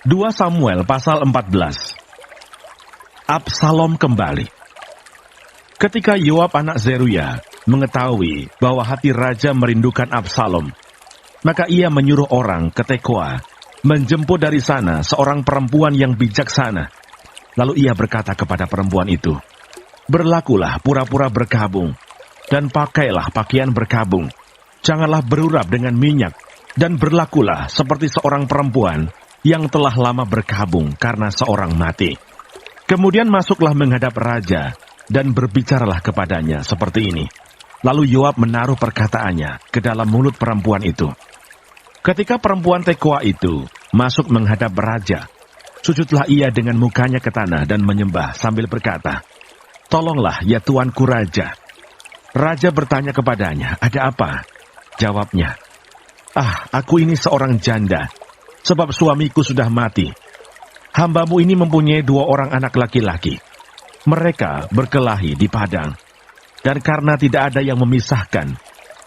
2 Samuel pasal 14. Absalom kembali. Ketika Yoab anak Zeruya mengetahui bahwa hati raja merindukan Absalom, maka ia menyuruh orang ke Tekoa menjemput dari sana seorang perempuan yang bijaksana. Lalu ia berkata kepada perempuan itu, "Berlakulah pura-pura berkabung, dan pakailah pakaian berkabung. Janganlah berurap dengan minyak, dan berlakulah seperti seorang perempuan yang telah lama berkabung karena seorang mati." Kemudian masuklah menghadap raja, dan berbicaralah kepadanya seperti ini. Lalu Yoab menaruh perkataannya ke dalam mulut perempuan itu. Ketika perempuan Tekoa itu masuk menghadap raja, sujudlah ia dengan mukanya ke tanah dan menyembah sambil berkata, "Tolonglah ya tuanku raja." Raja bertanya kepadanya, "Ada apa?" Jawabnya, "Aku ini seorang janda, sebab suamiku sudah mati. Hambamu ini mempunyai 2 orang anak laki-laki. Mereka berkelahi di padang, dan karena tidak ada yang memisahkan,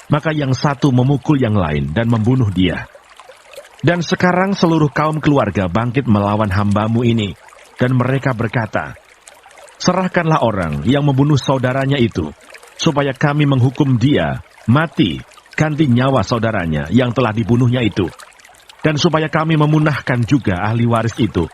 maka yang satu memukul yang lain dan membunuh dia. Dan sekarang seluruh kaum keluarga bangkit melawan hambamu ini, dan mereka berkata, 'Serahkanlah orang yang membunuh saudaranya itu, supaya kami menghukum dia mati ganti nyawa saudaranya yang telah dibunuhnya itu, dan supaya kami memunahkan juga ahli waris itu.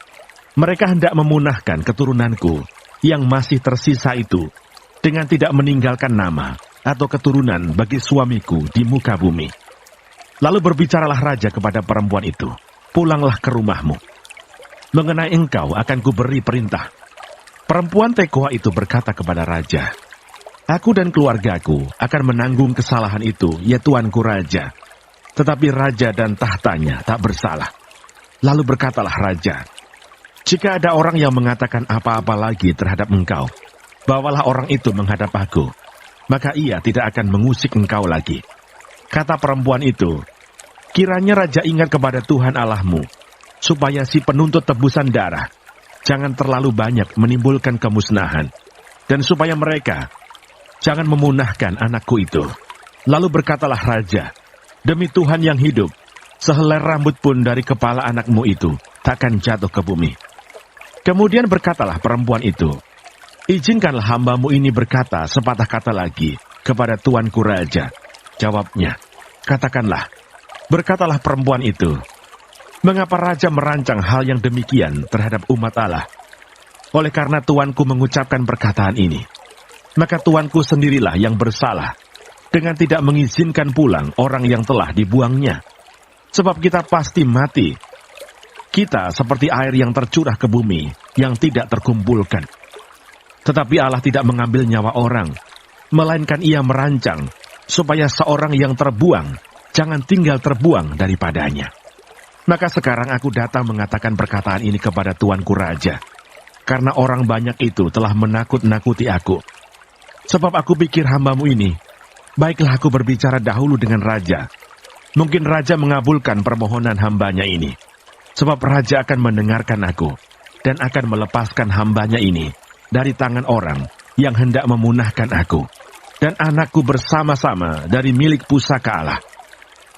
Mereka hendak memunahkan keturunanku yang masih tersisa itu, dengan tidak meninggalkan nama atau keturunan bagi suamiku di muka bumi.' Lalu berbicaralah raja kepada perempuan itu, 'Pulanglah ke rumahmu. Mengenai engkau akan kuberi perintah.' Perempuan Tekoa itu berkata kepada raja, 'Aku dan keluargaku akan menanggung kesalahan itu, ya tuanku raja.' Tetapi raja dan tahtanya tak bersalah. Lalu berkatalah raja, 'Jika ada orang yang mengatakan apa-apa lagi terhadap engkau, bawalah orang itu menghadap aku, maka ia tidak akan mengusik engkau lagi.' Kata perempuan itu, 'Kiranya raja ingat kepada Tuhan Allahmu, supaya si penuntut tebusan darah jangan terlalu banyak menimbulkan kemusnahan, dan supaya mereka jangan memunahkan anakku itu.' Lalu berkatalah raja, 'Demi Tuhan yang hidup, sehelai rambut pun dari kepala anakmu itu takkan jatuh ke bumi.' Kemudian berkatalah perempuan itu, 'Izinkanlah hambamu ini berkata sepatah kata lagi kepada tuanku raja.' Jawabnya, 'Katakanlah.' Berkatalah perempuan itu, 'Mengapa raja merancang hal yang demikian terhadap umat Allah? Oleh karena tuanku mengucapkan perkataan ini, maka tuanku sendirilah yang bersalah dengan tidak mengizinkan pulang orang yang telah dibuangnya. Sebab kita pasti mati. Kita seperti air yang tercurah ke bumi yang tidak terkumpulkan. Tetapi Allah tidak mengambil nyawa orang, melainkan ia merancang supaya seorang yang terbuang jangan tinggal terbuang daripadanya. Maka sekarang aku datang mengatakan perkataan ini kepada tuanku raja, karena orang banyak itu telah menakut-nakuti aku. Sebab aku pikir hambamu ini, baiklah aku berbicara dahulu dengan raja. Mungkin raja mengabulkan permohonan hambanya ini. Sebab raja akan mendengarkan aku, dan akan melepaskan hambanya ini dari tangan orang yang hendak memunahkan aku, dan anakku bersama-sama dari milik pusaka Allah.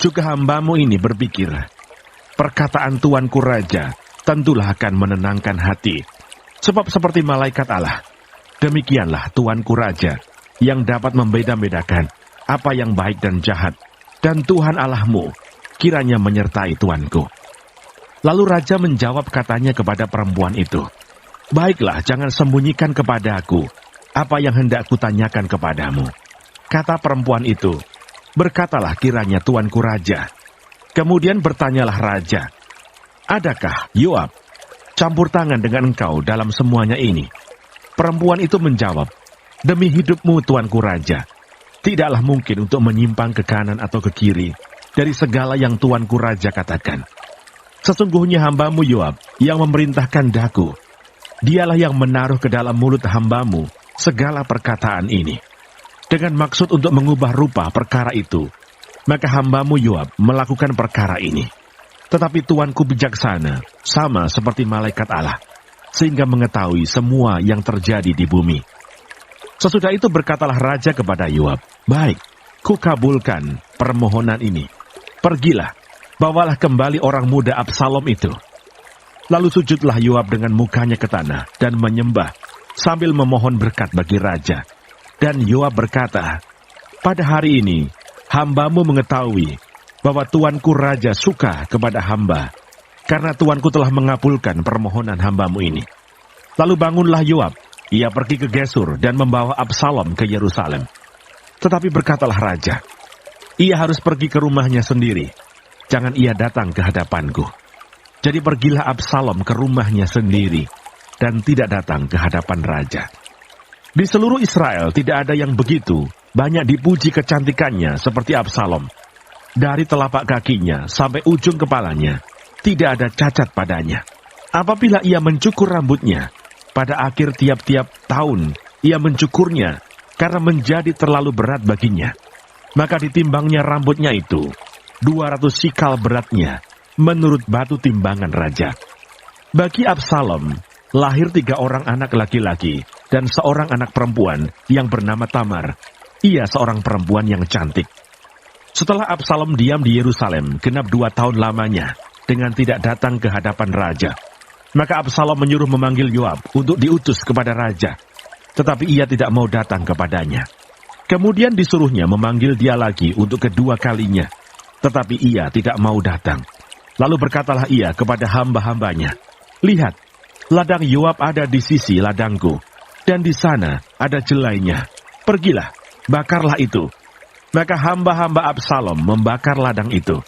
Juga hambamu ini berpikir, perkataan tuanku raja tentulah akan menenangkan hati. Sebab seperti malaikat Allah, demikianlah tuanku raja yang dapat membeda-bedakan apa yang baik dan jahat, dan Tuhan Allahmu kiranya menyertai tuanku.' Lalu raja menjawab katanya kepada perempuan itu, 'Baiklah, jangan sembunyikan kepada aku apa yang hendak kutanyakan kepadamu.' Kata perempuan itu, 'Berkatalah kiranya tuanku raja.' Kemudian bertanyalah raja, 'Adakah Yoab campur tangan dengan engkau dalam semuanya ini?' Perempuan itu menjawab, 'Demi hidupmu tuanku raja, tidaklah mungkin untuk menyimpang ke kanan atau ke kiri dari segala yang tuanku raja katakan. Sesungguhnya hambamu Yoab yang memerintahkan daku. Dialah yang menaruh ke dalam mulut hambamu segala perkataan ini. Dengan maksud untuk mengubah rupa perkara itu, maka hambamu Yoab melakukan perkara ini. Tetapi tuanku bijaksana, sama seperti malaikat Allah, sehingga mengetahui semua yang terjadi di bumi.' Sesudah itu berkatalah raja kepada Yoab, 'Baik, kukabulkan permohonan ini. Pergilah, bawalah kembali orang muda Absalom itu.' Lalu sujudlah Yoab dengan mukanya ke tanah dan menyembah sambil memohon berkat bagi raja. Dan Yoab berkata, "Pada hari ini, hambamu mengetahui bahwa tuanku raja suka kepada hamba, karena tuanku telah mengabulkan permohonan hambamu ini." Lalu bangunlah Yoab, ia pergi ke Gesur dan membawa Absalom ke Yerusalem. Tetapi berkatalah raja, "Ia harus pergi ke rumahnya sendiri, jangan ia datang ke hadapanku." Jadi pergilah Absalom ke rumahnya sendiri dan tidak datang ke hadapan raja. Di seluruh Israel tidak ada yang begitu banyak dipuji kecantikannya seperti Absalom. Dari telapak kakinya sampai ujung kepalanya, tidak ada cacat padanya. Apabila ia mencukur rambutnya, pada akhir tiap-tiap tahun ia mencukurnya karena menjadi terlalu berat baginya. Maka ditimbangnya rambutnya itu, 200 sikal beratnya, menurut batu timbangan raja. Bagi Absalom, lahir 3 orang anak laki-laki dan seorang anak perempuan yang bernama Tamar. Ia seorang perempuan yang cantik. Setelah Absalom diam di Yerusalem genap 2 tahun lamanya dengan tidak datang ke hadapan raja, maka Absalom menyuruh memanggil Yoab untuk diutus kepada raja, tetapi ia tidak mau datang kepadanya. Kemudian disuruhnya memanggil dia lagi untuk kedua kalinya, tetapi ia tidak mau datang. Lalu berkatalah ia kepada hamba-hambanya, "Lihat, ladang Yoab ada di sisi ladangku, dan di sana ada jelainya. Pergilah, bakarlah itu." Maka hamba-hamba Absalom membakar ladang itu.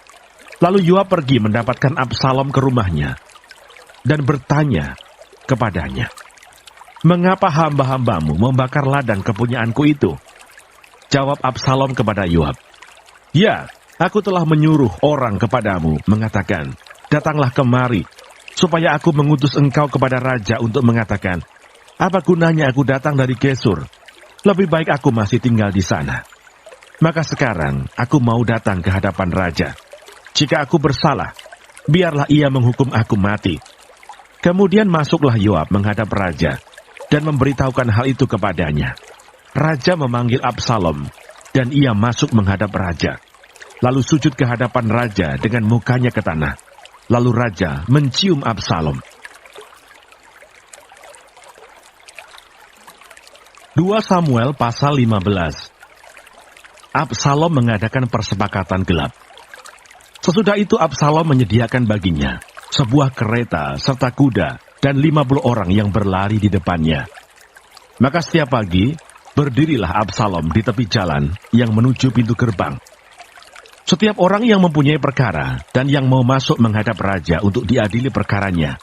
Lalu Yoab pergi mendapatkan Absalom ke rumahnya dan bertanya kepadanya, "Mengapa hamba-hambamu membakar ladang kepunyaanku itu?" Jawab Absalom kepada Yoab, "Ya, aku telah menyuruh orang kepadamu mengatakan, 'Datanglah kemari, supaya aku mengutus engkau kepada raja untuk mengatakan, apa gunanya aku datang dari Gesur? Lebih baik aku masih tinggal di sana.' Maka sekarang aku mau datang ke hadapan raja. Jika aku bersalah, biarlah ia menghukum aku mati." Kemudian masuklah Yoab menghadap raja dan memberitahukan hal itu kepadanya. Raja memanggil Absalom dan ia masuk menghadap raja. Lalu sujud ke hadapan raja dengan mukanya ke tanah. Lalu raja mencium Absalom. 2 Samuel pasal 15. Absalom mengadakan persepakatan gelap. Sesudah itu Absalom menyediakan baginya sebuah kereta serta kuda dan 50 orang yang berlari di depannya. Maka setiap pagi berdirilah Absalom di tepi jalan yang menuju pintu gerbang. Setiap orang yang mempunyai perkara dan yang mau masuk menghadap raja untuk diadili perkaranya,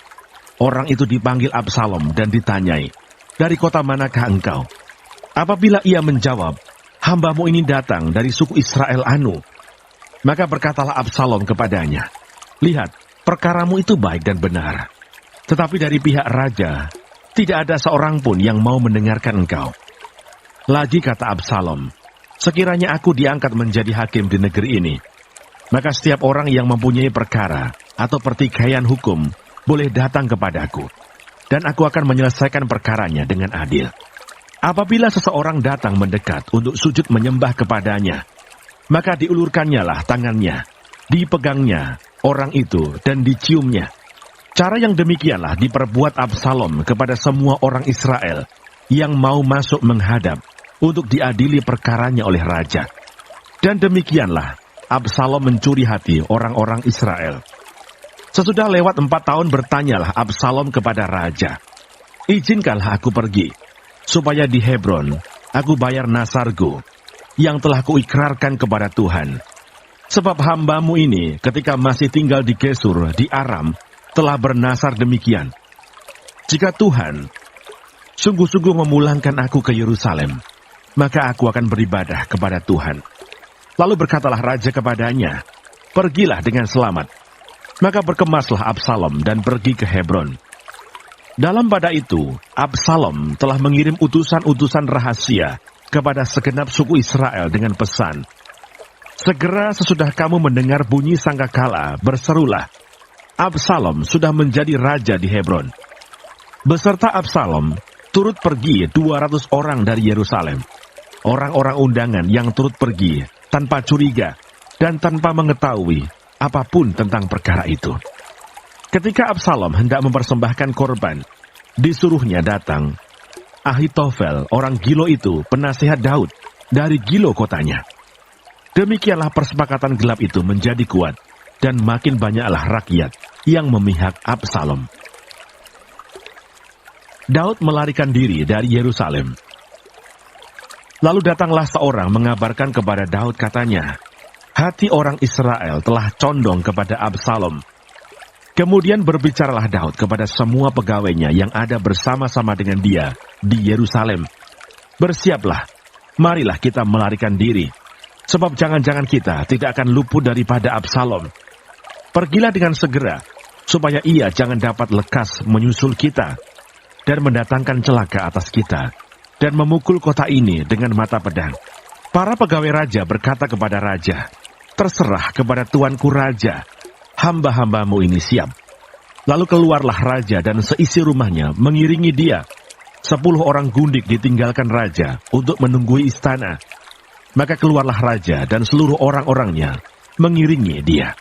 orang itu dipanggil Absalom dan ditanyai, "Dari kota manakah engkau?" Apabila ia menjawab, "Hambamu ini datang dari suku Israel anu," maka berkatalah Absalom kepadanya, "Lihat, perkaramu itu baik dan benar. Tetapi dari pihak raja, tidak ada seorang pun yang mau mendengarkan engkau." Lagi kata Absalom, "Sekiranya aku diangkat menjadi hakim di negeri ini, maka setiap orang yang mempunyai perkara atau pertikaian hukum boleh datang kepadaku, dan aku akan menyelesaikan perkaranya dengan adil. Apabila seseorang datang mendekat untuk sujud menyembah kepadanya, maka diulurkannyalah tangannya, dipegangnya orang itu dan diciumnya." Cara yang demikianlah diperbuat Absalom kepada semua orang Israel yang mau masuk menghadap untuk diadili perkaranya oleh raja. Dan demikianlah Absalom mencuri hati orang-orang Israel. Sesudah lewat 4 tahun bertanyalah Absalom kepada raja, "Izinkanlah aku pergi, supaya di Hebron aku bayar nasarku yang telah kuikrarkan kepada Tuhan. Sebab hambamu ini ketika masih tinggal di Gesur di Aram telah bernasar demikian. Jika Tuhan sungguh-sungguh memulangkan aku ke Yerusalem, maka aku akan beribadah kepada Tuhan." Lalu berkatalah raja kepadanya, "Pergilah dengan selamat." Maka berkemaslah Absalom dan pergi ke Hebron. Dalam pada itu, Absalom telah mengirim utusan-utusan rahasia kepada segenap suku Israel dengan pesan, "Segera sesudah kamu mendengar bunyi sangkakala, berserulah, Absalom sudah menjadi raja di Hebron." Beserta Absalom turut pergi 200 orang dari Yerusalem. Orang-orang undangan yang turut pergi tanpa curiga dan tanpa mengetahui apapun tentang perkara itu. Ketika Absalom hendak mempersembahkan korban, disuruhnya datang Ahitofel, orang Gilo itu, penasihat Daud, dari Gilo kotanya. Demikianlah persepakatan gelap itu menjadi kuat, dan makin banyaklah rakyat yang memihak Absalom. Daud melarikan diri dari Yerusalem. Lalu datanglah seorang mengabarkan kepada Daud, katanya, hati orang Israel telah condong kepada Absalom. Kemudian berbicaralah Daud kepada semua pegawainya yang ada bersama-sama dengan dia di Yerusalem. Bersiaplah, marilah kita melarikan diri, sebab jangan-jangan kita tidak akan luput daripada Absalom. Pergilah dengan segera, supaya ia jangan dapat lekas menyusul kita, dan mendatangkan celaka atas kita, dan memukul kota ini dengan mata pedang. Para pegawai raja berkata kepada raja, terserah kepada tuanku raja, hamba-hambamu ini siap. Lalu keluarlah raja dan seisi rumahnya mengiringi dia. 10 orang gundik ditinggalkan raja untuk menunggui istana. Maka keluarlah raja dan seluruh orang-orangnya mengiringi dia.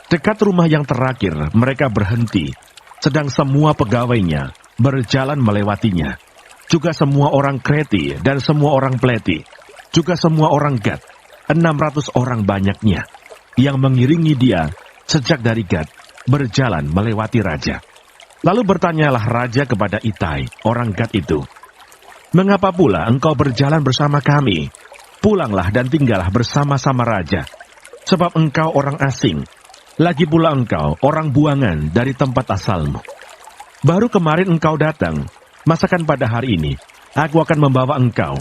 Dekat rumah yang terakhir mereka berhenti, sedang semua pegawainya berjalan melewatinya. Juga semua orang Kreti dan semua orang Pleti, juga semua orang Gad, 600 orang banyaknya, yang mengiringi dia sejak dari Gad, berjalan melewati raja. Lalu bertanyalah raja kepada Itai, orang Gad itu, mengapa pula engkau berjalan bersama kami? Pulanglah dan tinggallah bersama-sama raja, sebab engkau orang asing, lagi pula engkau orang buangan dari tempat asalmu. Baru kemarin engkau datang, masakan pada hari ini, aku akan membawa engkau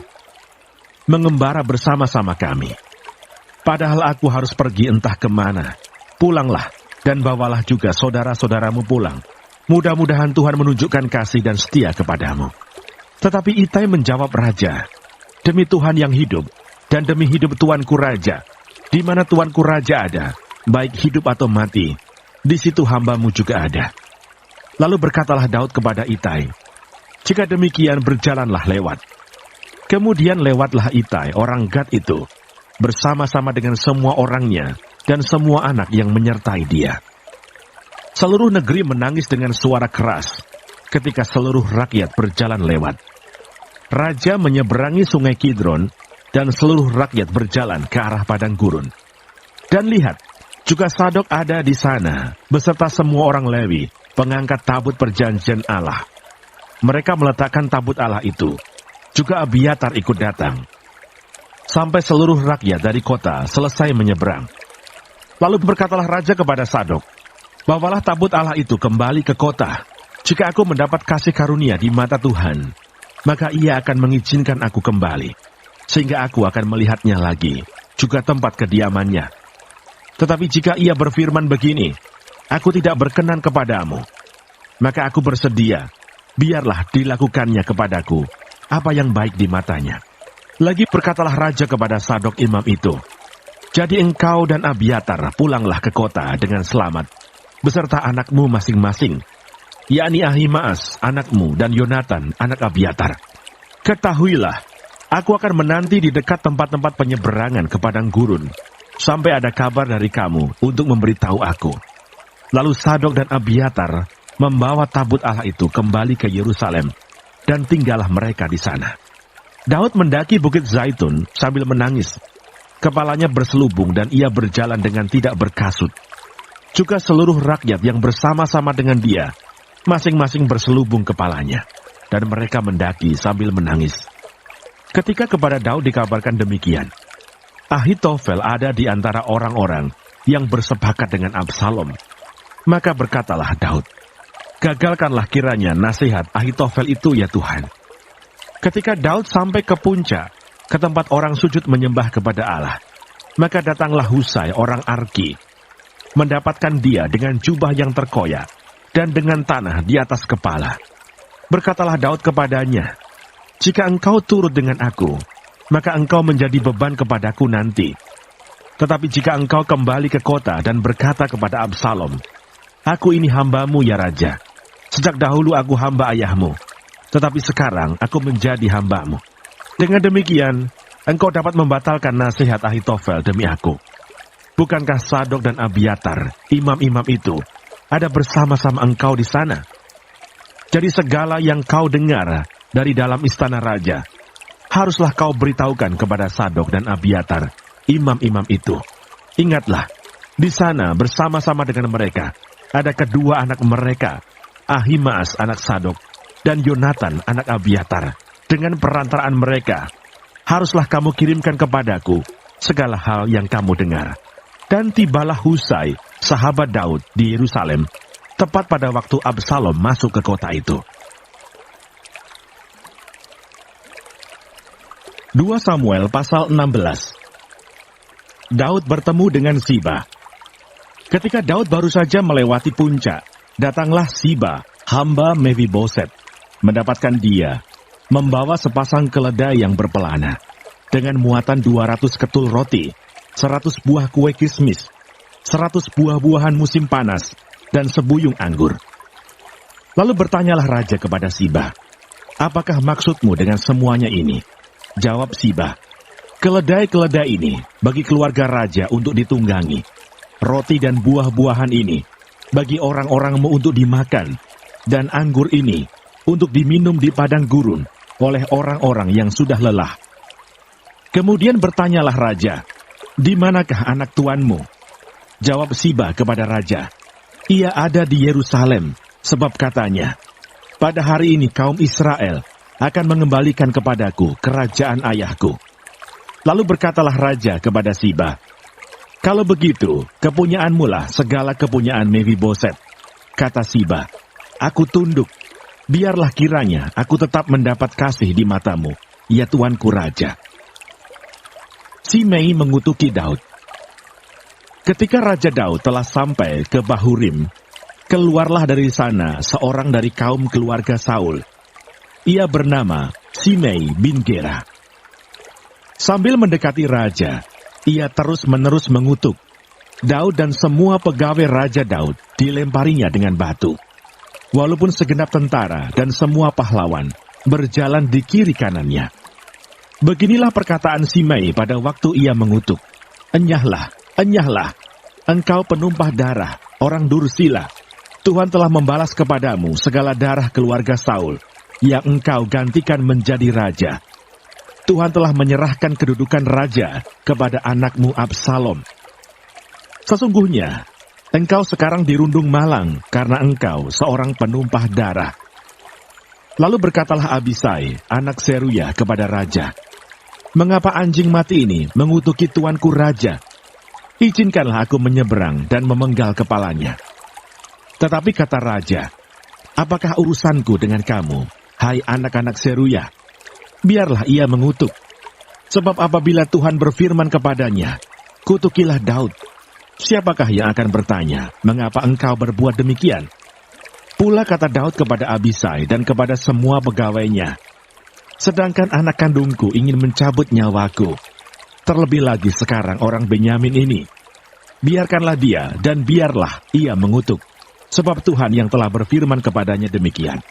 mengembara bersama-sama kami. Padahal aku harus pergi entah kemana. Pulanglah, dan bawalah juga saudara-saudaramu pulang. Mudah-mudahan Tuhan menunjukkan kasih dan setia kepadamu. Tetapi Itai menjawab raja, demi Tuhan yang hidup, dan demi hidup tuanku raja, di mana tuanku raja ada, baik hidup atau mati, di situ hambamu juga ada. Lalu berkatalah Daud kepada Itai, jika demikian berjalanlah lewat. Kemudian lewatlah Itai, orang Gad itu, bersama-sama dengan semua orangnya, dan semua anak yang menyertai dia. Seluruh negeri menangis dengan suara keras ketika seluruh rakyat berjalan lewat. Raja menyeberangi sungai Kidron, dan seluruh rakyat berjalan ke arah padang gurun. Dan lihat, juga Sadok ada di sana, beserta semua orang Lewi, pengangkat tabut perjanjian Allah. Mereka meletakkan tabut Allah itu. Juga Abiatar ikut datang. Sampai seluruh rakyat dari kota selesai menyeberang. Lalu berkatalah raja kepada Sadok, bawalah tabut Allah itu kembali ke kota. Jika aku mendapat kasih karunia di mata Tuhan, maka ia akan mengizinkan aku kembali, sehingga aku akan melihatnya lagi, juga tempat kediamannya. Tetapi jika ia berfirman begini, aku tidak berkenan kepadamu, maka aku bersedia, biarlah dilakukannya kepadaku apa yang baik di matanya. Lagi berkatalah raja kepada Sadok imam itu, jadi engkau dan Abiatar pulanglah ke kota dengan selamat, beserta anakmu masing-masing, yakni Ahimaas anakmu dan Yonatan anak Abiatar. Ketahuilah, aku akan menanti di dekat tempat-tempat penyeberangan ke padang gurun, sampai ada kabar dari kamu untuk memberitahu aku. Lalu Sadok dan Abiatar membawa tabut Allah itu kembali ke Yerusalem, dan tinggallah mereka di sana. Daud mendaki bukit Zaitun sambil menangis. Kepalanya berselubung dan ia berjalan dengan tidak berkasut. Juga seluruh rakyat yang bersama-sama dengan dia, masing-masing berselubung kepalanya, dan mereka mendaki sambil menangis. Ketika kepada Daud dikabarkan demikian, Ahitofel ada di antara orang-orang yang bersepakat dengan Absalom. Maka berkatalah Daud, gagalkanlah kiranya nasihat Ahitofel itu ya Tuhan. Ketika Daud sampai ke puncak, ke tempat orang sujud menyembah kepada Allah, maka datanglah Husai orang Arki, mendapatkan dia dengan jubah yang terkoyak, dan dengan tanah di atas kepala. Berkatalah Daud kepadanya, jika engkau turut dengan aku, maka engkau menjadi beban kepadaku nanti. Tetapi jika engkau kembali ke kota dan berkata kepada Absalom, aku ini hambamu ya Raja, sejak dahulu aku hamba ayahmu, tetapi sekarang aku menjadi hambamu. Dengan demikian, engkau dapat membatalkan nasihat Ahitofel demi aku. Bukankah Sadok dan Abiatar, imam-imam itu, ada bersama-sama engkau di sana. Jadi segala yang kau dengar dari dalam istana raja, haruslah kau beritahukan kepada Sadok dan Abiatar, imam-imam itu. Ingatlah, di sana bersama-sama dengan mereka, ada kedua anak mereka, Ahimaas anak Sadok, dan Yonatan anak Abiatar. Dengan perantaraan mereka, haruslah kamu kirimkan kepadaku segala hal yang kamu dengar. Dan tibalah Husai, sahabat Daud, di Yerusalem, tepat pada waktu Absalom masuk ke kota itu. 2 Samuel pasal 16. Daud bertemu dengan Siba. Ketika Daud baru saja melewati puncak, datanglah Siba, hamba Mefiboset, mendapatkan dia, membawa sepasang keledai yang berpelana, dengan muatan 200 ketul roti, 100 buah kue kismis, 100 buah-buahan musim panas, dan sebuyung anggur. Lalu bertanyalah raja kepada Siba, apakah maksudmu dengan semuanya ini? Jawab Siba, keledai-keledai ini bagi keluarga raja untuk ditunggangi. Roti dan buah-buahan ini bagi orang-orangmu untuk dimakan, dan anggur ini untuk diminum di padang gurun oleh orang-orang yang sudah lelah. Kemudian bertanyalah raja, di manakah anak tuanmu? Jawab Siba kepada raja, ia ada di Yerusalem, sebab katanya, pada hari ini kaum Israel akan mengembalikan kepadaku kerajaan ayahku. Lalu berkatalah raja kepada Siba, kalau begitu, kepunyaanmu lah segala kepunyaan Mefiboset. Kata Siba, aku tunduk, biarlah kiranya aku tetap mendapat kasih di matamu, ya tuanku raja. Simei mengutuki Daud. Ketika Raja Daud telah sampai ke Bahurim, keluarlah dari sana seorang dari kaum keluarga Saul. Ia bernama Simei bin Gera. Sambil mendekati raja, ia terus-menerus mengutuk. Daud dan semua pegawai Raja Daud dilemparinya dengan batu. Walaupun segenap tentara dan semua pahlawan berjalan di kiri kanannya. Beginilah perkataan Simei pada waktu ia mengutuk. Enyahlah, enyahlah, engkau penumpah darah, orang Dursila. Tuhan telah membalas kepadamu segala darah keluarga Saul, yang engkau gantikan menjadi raja. Tuhan telah menyerahkan kedudukan raja kepada anakmu Absalom. Sesungguhnya, engkau sekarang dirundung malang karena engkau seorang penumpah darah. Lalu berkatalah Abisai, anak Seruya, kepada raja, mengapa anjing mati ini mengutuki tuanku raja? Izinkanlah aku menyeberang dan memenggal kepalanya. Tetapi kata raja, apakah urusanku dengan kamu, hai anak-anak Seruya? Biarlah ia mengutuk. Sebab apabila Tuhan berfirman kepadanya, kutukilah Daud, siapakah yang akan bertanya, mengapa engkau berbuat demikian? Pula kata Daud kepada Abisai dan kepada semua pegawainya, sedangkan anak kandungku ingin mencabut nyawaku. Terlebih lagi sekarang orang Benyamin ini. Biarkanlah dia dan biarlah ia mengutuk. Sebab Tuhan yang telah berfirman kepadanya demikian.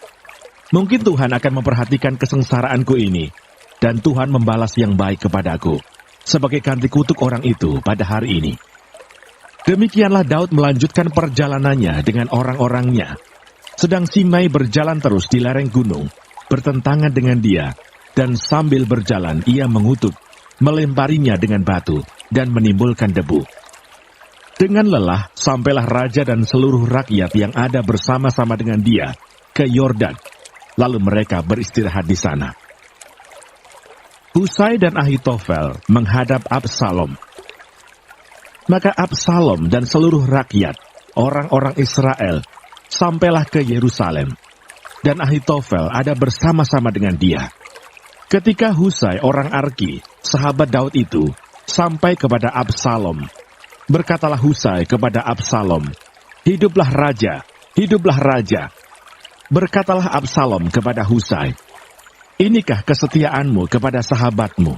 Mungkin Tuhan akan memperhatikan kesengsaraanku ini. Dan Tuhan membalas yang baik kepadaku. Sebagai ganti kutuk orang itu pada hari ini. Demikianlah Daud melanjutkan perjalanannya dengan orang-orangnya. Sedang Simei berjalan terus di lereng gunung, bertentangan dengan dia, dan sambil berjalan ia mengutuk, melemparinya dengan batu, dan menimbulkan debu. Dengan lelah, sampailah raja dan seluruh rakyat yang ada bersama-sama dengan dia ke Yordan. Lalu mereka beristirahat di sana. Husai dan Ahitofel menghadap Absalom. Maka Absalom dan seluruh rakyat, orang-orang Israel, sampailah ke Yerusalem, dan Ahitofel ada bersama-sama dengan dia. Ketika Husai orang Arki, sahabat Daud itu, sampai kepada Absalom, berkatalah Husai kepada Absalom, hiduplah raja, hiduplah raja. Berkatalah Absalom kepada Husai, inikah kesetiaanmu kepada sahabatmu?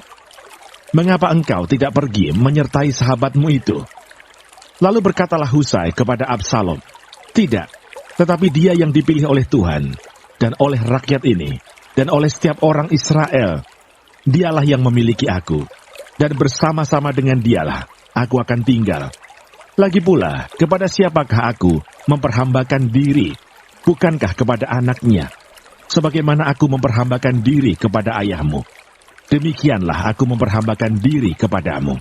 Mengapa engkau tidak pergi menyertai sahabatmu itu? Lalu berkatalah Husai kepada Absalom, tidak, tetapi dia yang dipilih oleh Tuhan, dan oleh rakyat ini, dan oleh setiap orang Israel. Dialah yang memiliki aku, dan bersama-sama dengan dialah aku akan tinggal. Lagi pula, kepada siapakah aku memperhambakan diri? Bukankah kepada anaknya? Sebagaimana aku memperhambakan diri kepada ayahmu, demikianlah aku memperhambakan diri kepadamu.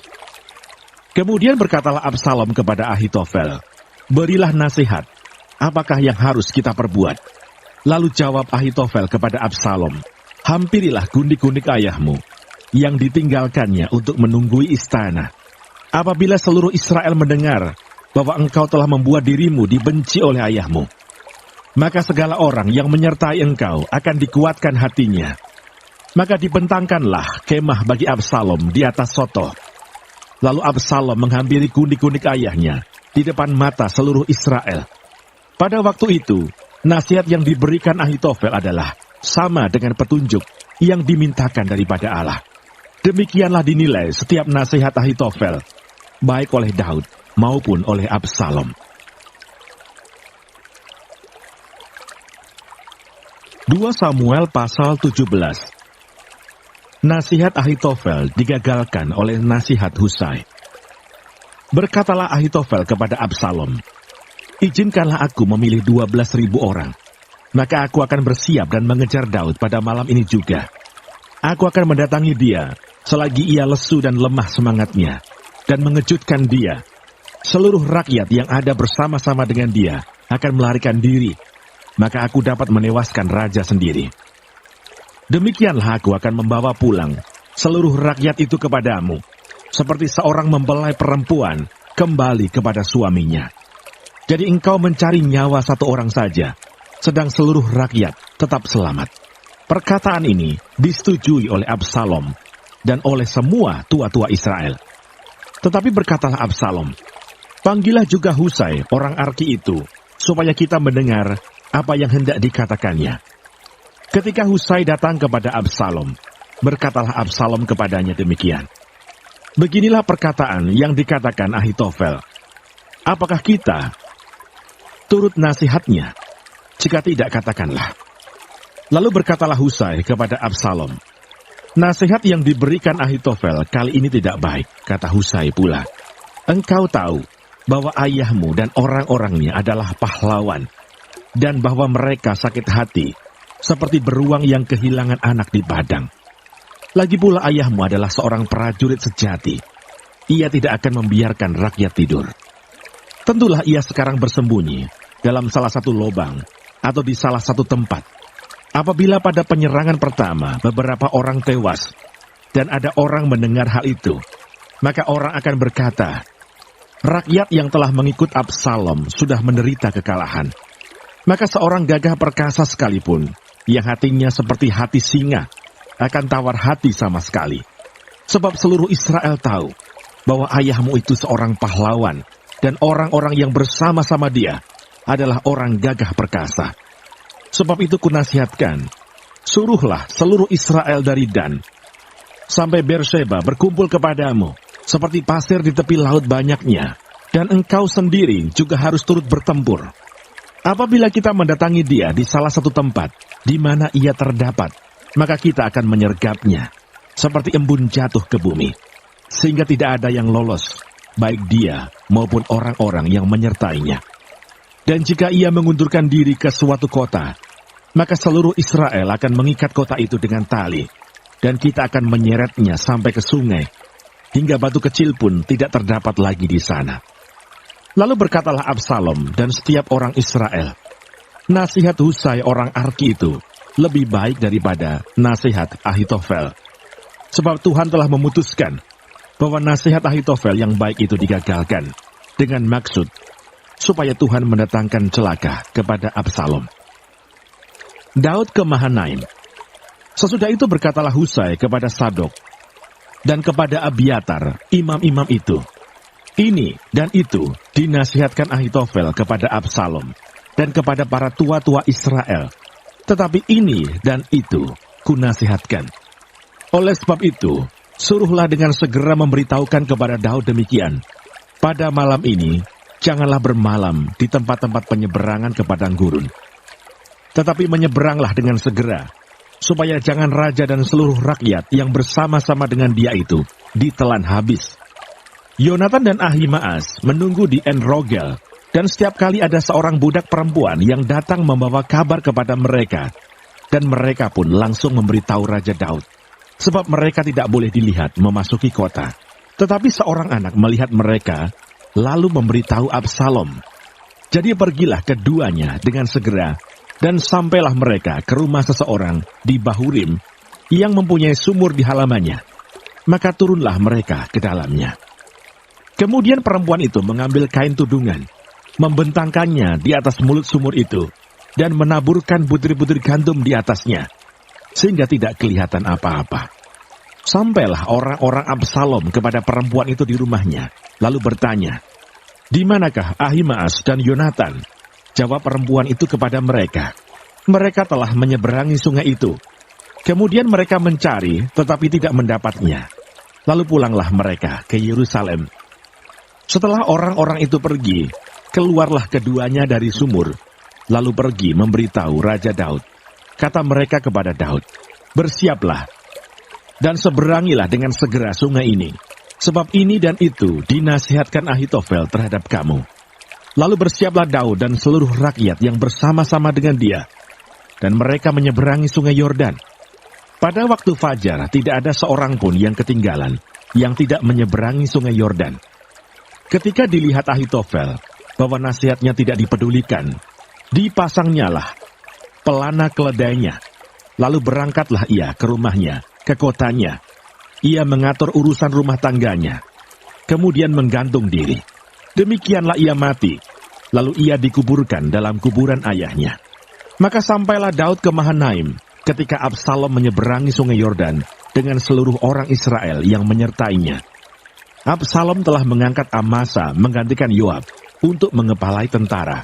Kemudian berkatalah Absalom kepada Ahitofel, berilah nasihat, apakah yang harus kita perbuat? Lalu jawab Ahitofel kepada Absalom, hampirilah gundik-gundik ayahmu, yang ditinggalkannya untuk menunggui istana. Apabila seluruh Israel mendengar bahwa engkau telah membuat dirimu dibenci oleh ayahmu, maka segala orang yang menyertai engkau akan dikuatkan hatinya. Maka dibentangkanlah kemah bagi Absalom di atas sotoh. Lalu Absalom menghampiri gundik-gundik ayahnya di depan mata seluruh Israel. Pada waktu itu, nasihat yang diberikan Ahitofel adalah sama dengan petunjuk yang dimintakan daripada Allah. Demikianlah dinilai setiap nasihat Ahitofel, baik oleh Daud maupun oleh Absalom. 2 Samuel pasal 17. Nasihat Ahitofel digagalkan oleh nasihat Husai. Berkatalah Ahitofel kepada Absalom, izinkanlah aku memilih 12.000 orang, maka aku akan bersiap dan mengejar Daud pada malam ini juga. Aku akan mendatangi dia selagi ia lesu dan lemah semangatnya, dan mengejutkan dia. Seluruh rakyat yang ada bersama-sama dengan dia akan melarikan diri, maka aku dapat menewaskan raja sendiri. Demikianlah aku akan membawa pulang seluruh rakyat itu kepadamu, seperti seorang mempelai perempuan kembali kepada suaminya. Jadi engkau mencari nyawa satu orang saja, sedang seluruh rakyat tetap selamat. Perkataan ini disetujui oleh Absalom dan oleh semua tua-tua Israel. Tetapi berkatalah Absalom, panggillah juga Husai orang Arki itu, supaya kita mendengar apa yang hendak dikatakannya. Ketika Husai datang kepada Absalom, berkatalah Absalom kepadanya demikian, beginilah perkataan yang dikatakan Ahitofel. Apakah kita turut nasihatnya? Jika tidak, katakanlah. Lalu berkatalah Husai kepada Absalom, nasihat yang diberikan Ahitofel kali ini tidak baik, kata Husai pula. Engkau tahu bahwa ayahmu dan orang-orangnya adalah pahlawan, dan bahwa mereka sakit hati, seperti beruang yang kehilangan anak di padang. Lagi pula ayahmu adalah seorang prajurit sejati. Ia tidak akan membiarkan rakyat tidur. Tentulah ia sekarang bersembunyi dalam salah satu lubang atau di salah satu tempat. Apabila pada penyerangan pertama beberapa orang tewas, dan ada orang mendengar hal itu, maka orang akan berkata, rakyat yang telah mengikut Absalom sudah menderita kekalahan. Maka seorang gagah perkasa sekalipun, yang hatinya seperti hati singa, akan tawar hati sama sekali. Sebab seluruh Israel tahu bahwa ayahmu itu seorang pahlawan, dan orang-orang yang bersama-sama dia adalah orang gagah perkasa. Sebab itu kunasihatkan, suruhlah seluruh Israel dari Dan sampai Beersheba berkumpul kepadamu, seperti pasir di tepi laut banyaknya, dan engkau sendiri juga harus turut bertempur. Apabila kita mendatangi dia di salah satu tempat di mana ia terdapat, maka kita akan menyergapnya, seperti embun jatuh ke bumi, sehingga tidak ada yang lolos, baik dia maupun orang-orang yang menyertainya. Dan jika ia mengundurkan diri ke suatu kota, maka seluruh Israel akan mengikat kota itu dengan tali, dan kita akan menyeretnya sampai ke sungai, hingga batu kecil pun tidak terdapat lagi di sana. Lalu berkatalah Absalom dan setiap orang Israel, nasihat Husai orang Arki itu lebih baik daripada nasihat Ahitofel. Sebab Tuhan telah memutuskan bahwa nasihat Ahitofel yang baik itu digagalkan, dengan maksud supaya Tuhan mendatangkan celaka kepada Absalom. Daud ke Mahanaim. Sesudah itu berkatalah Husai kepada Sadok dan kepada Abiatar, imam-imam itu, ini dan itu dinasihatkan Ahitofel kepada Absalom dan kepada para tua-tua Israel, tetapi ini dan itu kunasihatkan. Oleh sebab itu, suruhlah dengan segera memberitahukan kepada Daud demikian, pada malam ini janganlah bermalam di tempat-tempat penyeberangan ke padang gurun, tetapi menyeberanglah dengan segera, supaya jangan raja dan seluruh rakyat yang bersama-sama dengan dia itu ditelan habis. Yonatan dan Ahimaas menunggu di En-Rogel, dan setiap kali ada seorang budak perempuan yang datang membawa kabar kepada mereka, dan mereka pun langsung memberitahu Raja Daud, sebab mereka tidak boleh dilihat memasuki kota. Tetapi seorang anak melihat mereka, lalu memberitahu Absalom. Jadi pergilah keduanya dengan segera, dan sampailah mereka ke rumah seseorang di Bahurim yang mempunyai sumur di halamannya. Maka turunlah mereka ke dalamnya. Kemudian perempuan itu mengambil kain tudungan, membentangkannya di atas mulut sumur itu, dan menaburkan butir-butir gandum di atasnya, sehingga tidak kelihatan apa-apa. Sampailah orang-orang Absalom kepada perempuan itu di rumahnya, lalu bertanya, "Di manakah Ahimaas dan Yonatan?" Jawab perempuan itu kepada mereka, "Mereka telah menyeberangi sungai itu." Kemudian mereka mencari, tetapi tidak mendapatnya. Lalu pulanglah mereka ke Yerusalem. Setelah orang-orang itu pergi, keluarlah keduanya dari sumur, lalu pergi memberitahu Raja Daud. Kata mereka kepada Daud, "Bersiaplah, dan seberangilah dengan segera sungai ini, sebab ini dan itu dinasihatkan Ahitofel terhadap kamu." Lalu bersiaplah Daud dan seluruh rakyat yang bersama-sama dengan dia, dan mereka menyeberangi sungai Yordan. Pada waktu fajar tidak ada seorang pun yang ketinggalan, yang tidak menyeberangi sungai Yordan. Ketika dilihat Ahitofel bahwa nasihatnya tidak dipedulikan, dipasangnyalah pelana keledainya. Lalu berangkatlah ia ke rumahnya, ke kotanya. Ia mengatur urusan rumah tangganya, kemudian menggantung diri. Demikianlah ia mati, lalu ia dikuburkan dalam kuburan ayahnya. Maka sampailah Daud ke Mahanaim ketika Absalom menyeberangi sungai Yordan dengan seluruh orang Israel yang menyertainya. Absalom telah mengangkat Amasa menggantikan Yoab untuk mengepalai tentara.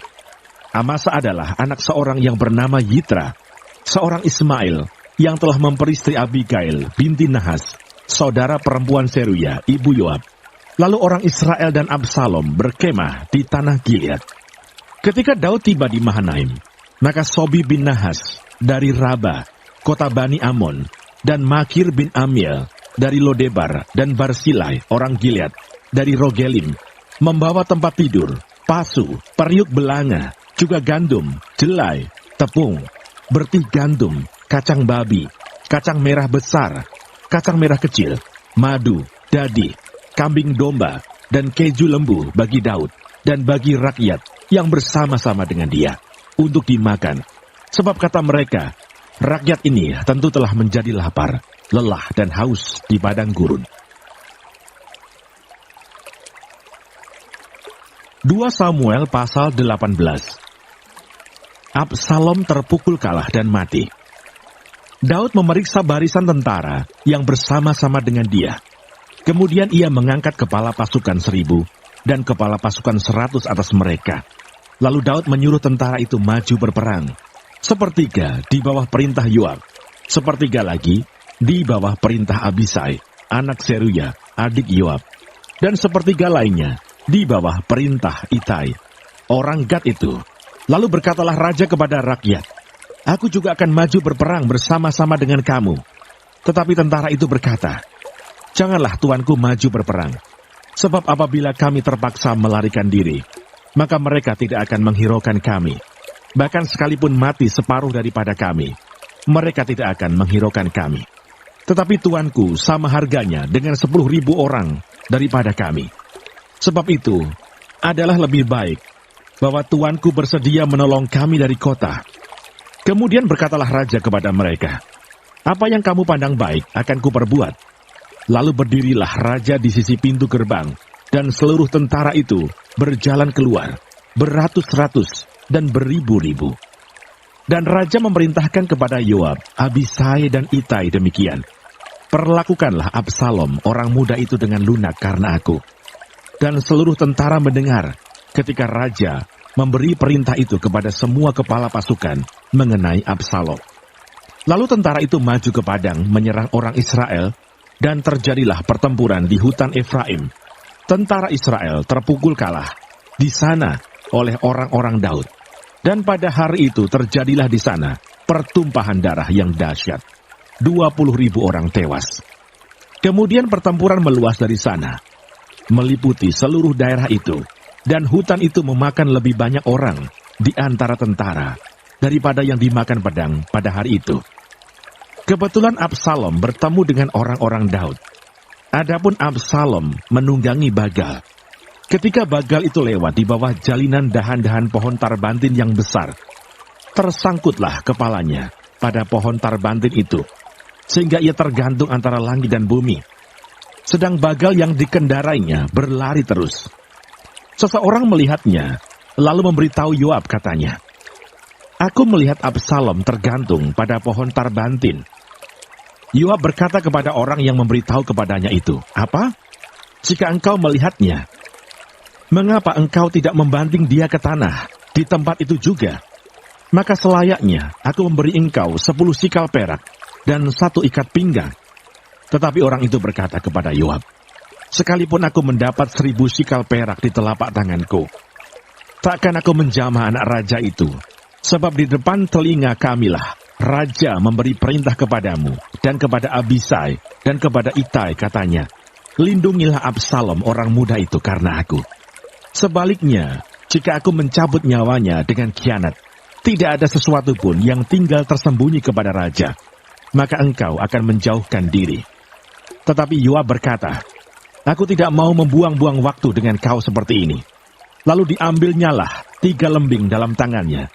Amasa adalah anak seorang yang bernama Yitra, seorang Ismail yang telah memperistri Abigail binti Nahas, saudara perempuan Seruya, ibu Yoab. Lalu orang Israel dan Absalom berkemah di tanah Gilead. Ketika Daud tiba di Mahanaim, maka Sobi bin Nahas dari Raba, kota Bani Amon, dan Makir bin Amiel dari Lodebar, dan Barsilai orang Gilead dari Rogelim, membawa tempat tidur, pasu, periuk belanga, juga gandum, jelai, tepung, bertih gandum, kacang babi, kacang merah besar, kacang merah kecil, madu, dadi, kambing domba, dan keju lembu bagi Daud dan bagi rakyat yang bersama-sama dengan dia untuk dimakan. Sebab kata mereka, rakyat ini tentu telah menjadi lapar, lelah dan haus di padang gurun. 2 Samuel pasal 18. Absalom terpukul kalah dan mati. Daud memeriksa barisan tentara yang bersama-sama dengan dia. Kemudian ia mengangkat kepala pasukan 1000 dan kepala pasukan 100 atas mereka. Lalu Daud menyuruh tentara itu maju berperang. Sepertiga di bawah perintah Yoab, sepertiga lagi di bawah perintah Abisai, anak Seruya, adik Yoab, dan sepertiga lainnya di bawah perintah Itai, orang Gad itu. Lalu berkatalah raja kepada rakyat, "Aku juga akan maju berperang bersama-sama dengan kamu." Tetapi tentara itu berkata, "Janganlah tuanku maju berperang, sebab apabila kami terpaksa melarikan diri, maka mereka tidak akan menghiraukan kami. Bahkan sekalipun mati separuh daripada kami, mereka tidak akan menghiraukan kami. Tetapi tuanku sama harganya dengan 10.000 orang daripada kami. Sebab itu, adalah lebih baik bahwa tuanku bersedia menolong kami dari kota." Kemudian berkatalah raja kepada mereka, "Apa yang kamu pandang baik akan kuperbuat." Lalu berdirilah raja di sisi pintu gerbang, dan seluruh tentara itu berjalan keluar, beratus-ratus dan beribu-ribu. Dan raja memerintahkan kepada Yoab, Abisai dan Itai demikian, "Perlakukanlah Absalom orang muda itu dengan lunak karena aku." Dan seluruh tentara mendengar ketika raja memberi perintah itu kepada semua kepala pasukan mengenai Absalom. Lalu tentara itu maju ke padang menyerang orang Israel, dan terjadilah pertempuran di hutan Efraim. Tentara Israel terpukul kalah di sana oleh orang-orang Daud. Dan pada hari itu terjadilah di sana pertumpahan darah yang dahsyat. 20.000 orang tewas. Kemudian pertempuran meluas dari sana. meliputi seluruh daerah itu, dan hutan itu memakan lebih banyak orang di antara tentara daripada yang dimakan pedang pada hari itu. Kebetulan Absalom bertemu dengan orang-orang Daud. Adapun Absalom menunggangi Bagal. Ketika Bagal itu lewat di bawah jalinan dahan-dahan pohon tarbantin yang besar, tersangkutlah kepalanya pada pohon tarbantin itu, sehingga ia tergantung antara langit dan bumi. Sedang Bagal yang dikendarainya berlari terus. Seseorang melihatnya, lalu memberitahu Yoab, katanya, "Aku melihat Absalom tergantung pada pohon tarbantin." Yoab berkata kepada orang yang memberitahu kepadanya itu, "Apa? Jika engkau melihatnya, mengapa engkau tidak membanting dia ke tanah di tempat itu juga? Maka selayaknya aku memberi engkau 10 sikal perak dan 1 ikat pinggang." Tetapi orang itu berkata kepada Yoab, "Sekalipun aku mendapat 1000 sikal perak di telapak tanganku, takkan aku menjamah anak raja itu, sebab di depan telinga kamilah raja memberi perintah kepadamu dan kepada Abisai dan kepada Itai, katanya, 'Lindungilah Absalom orang muda itu karena aku.' Sebaliknya, jika aku mencabut nyawanya dengan khianat, tidak ada sesuatu pun yang tinggal tersembunyi kepada raja, maka engkau akan menjauhkan diri." Tetapi Yoab berkata, "Aku tidak mau membuang-buang waktu dengan kau seperti ini." Lalu diambilnyalah 3 lembing dalam tangannya,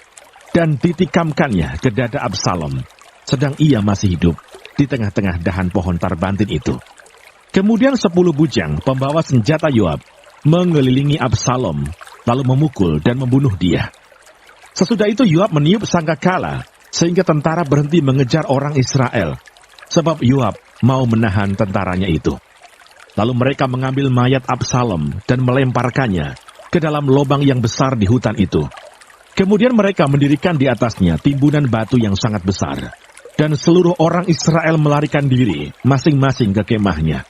dan ditikamkannya ke dada Absalom, sedang ia masih hidup di tengah-tengah dahan pohon tarbantin itu. Kemudian 10 bujang pembawa senjata Yoab mengelilingi Absalom, lalu memukul dan membunuh dia. Sesudah itu Yoab meniup sangkakala, sehingga tentara berhenti mengejar orang Israel, sebab Yoab mau menahan tentaranya itu. Lalu mereka mengambil mayat Absalom dan melemparkannya ke dalam lubang yang besar di hutan itu. Kemudian mereka mendirikan di atasnya timbunan batu yang sangat besar, dan seluruh orang Israel melarikan diri masing-masing ke kemahnya.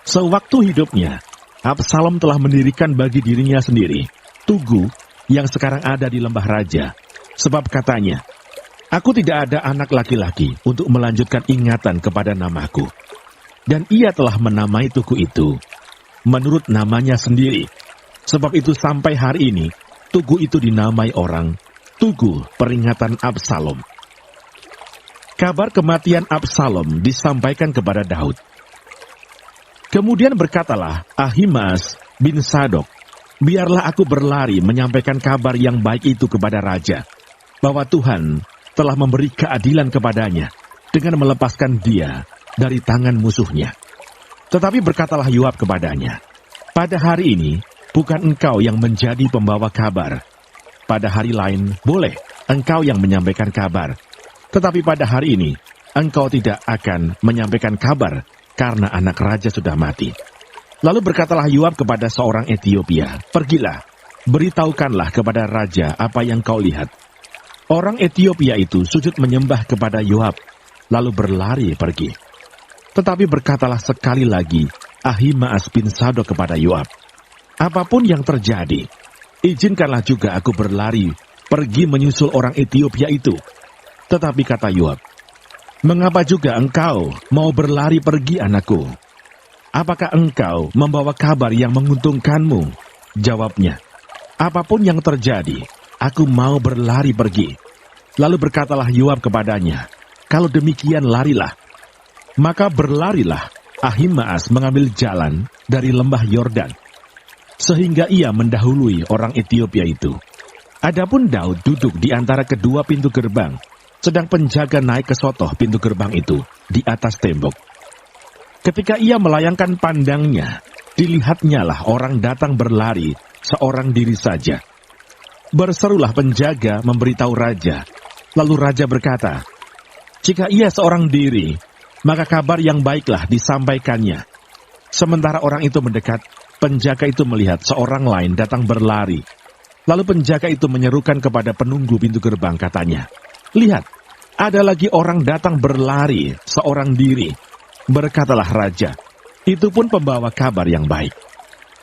Sewaktu hidupnya, Absalom telah mendirikan bagi dirinya sendiri tugu yang sekarang ada di lembah raja, sebab katanya, "Aku tidak ada anak laki-laki untuk melanjutkan ingatan kepada namaku." Dan ia telah menamai tugu itu menurut namanya sendiri. Sebab itu sampai hari ini, tugu itu dinamai orang Tugu Peringatan Absalom. Kabar kematian Absalom disampaikan kepada Daud. Kemudian berkatalah Ahimaas bin Sadok, "Biarlah aku berlari menyampaikan kabar yang baik itu kepada raja, bahwa Tuhan telah memberi keadilan kepadanya dengan melepaskan dia dari tangan musuhnya." Tetapi berkatalah Yoab kepadanya, "Pada hari ini, bukan engkau yang menjadi pembawa kabar. Pada hari lain, boleh engkau yang menyampaikan kabar. Tetapi pada hari ini, engkau tidak akan menyampaikan kabar, karena anak raja sudah mati." Lalu berkatalah Yoab kepada seorang Etiopia, "Pergilah, beritahukanlah kepada raja apa yang kau lihat." Orang Etiopia itu sujud menyembah kepada Yoab, lalu berlari pergi. Tetapi berkatalah sekali lagi Ahimaas bin Sadok kepada Yoab, "Apapun yang terjadi, izinkanlah juga aku berlari pergi menyusul orang Etiopia itu." Tetapi kata Yoab, "Mengapa juga engkau mau berlari pergi, anakku? Apakah engkau membawa kabar yang menguntungkanmu?" Jawabnya, "Apapun yang terjadi, aku mau berlari pergi." Lalu berkatalah Yoab kepadanya, "Kalau demikian larilah." Maka berlarilah Ahimaas mengambil jalan dari lembah Yordan, sehingga ia mendahului orang Etiopia itu. Adapun Daud duduk di antara kedua pintu gerbang, sedang penjaga naik ke sotoh pintu gerbang itu di atas tembok. Ketika ia melayangkan pandangnya, dilihatnyalah orang datang berlari seorang diri saja. Berserulah penjaga memberitahu raja. Lalu raja berkata, "Jika ia seorang diri, maka kabar yang baiklah disampaikannya." Sementara orang itu mendekat, penjaga itu melihat seorang lain datang berlari. Lalu penjaga itu menyerukan kepada penunggu pintu gerbang, katanya, "Lihat, ada lagi orang datang berlari, seorang diri." Berkatalah raja, "Itu pun pembawa kabar yang baik."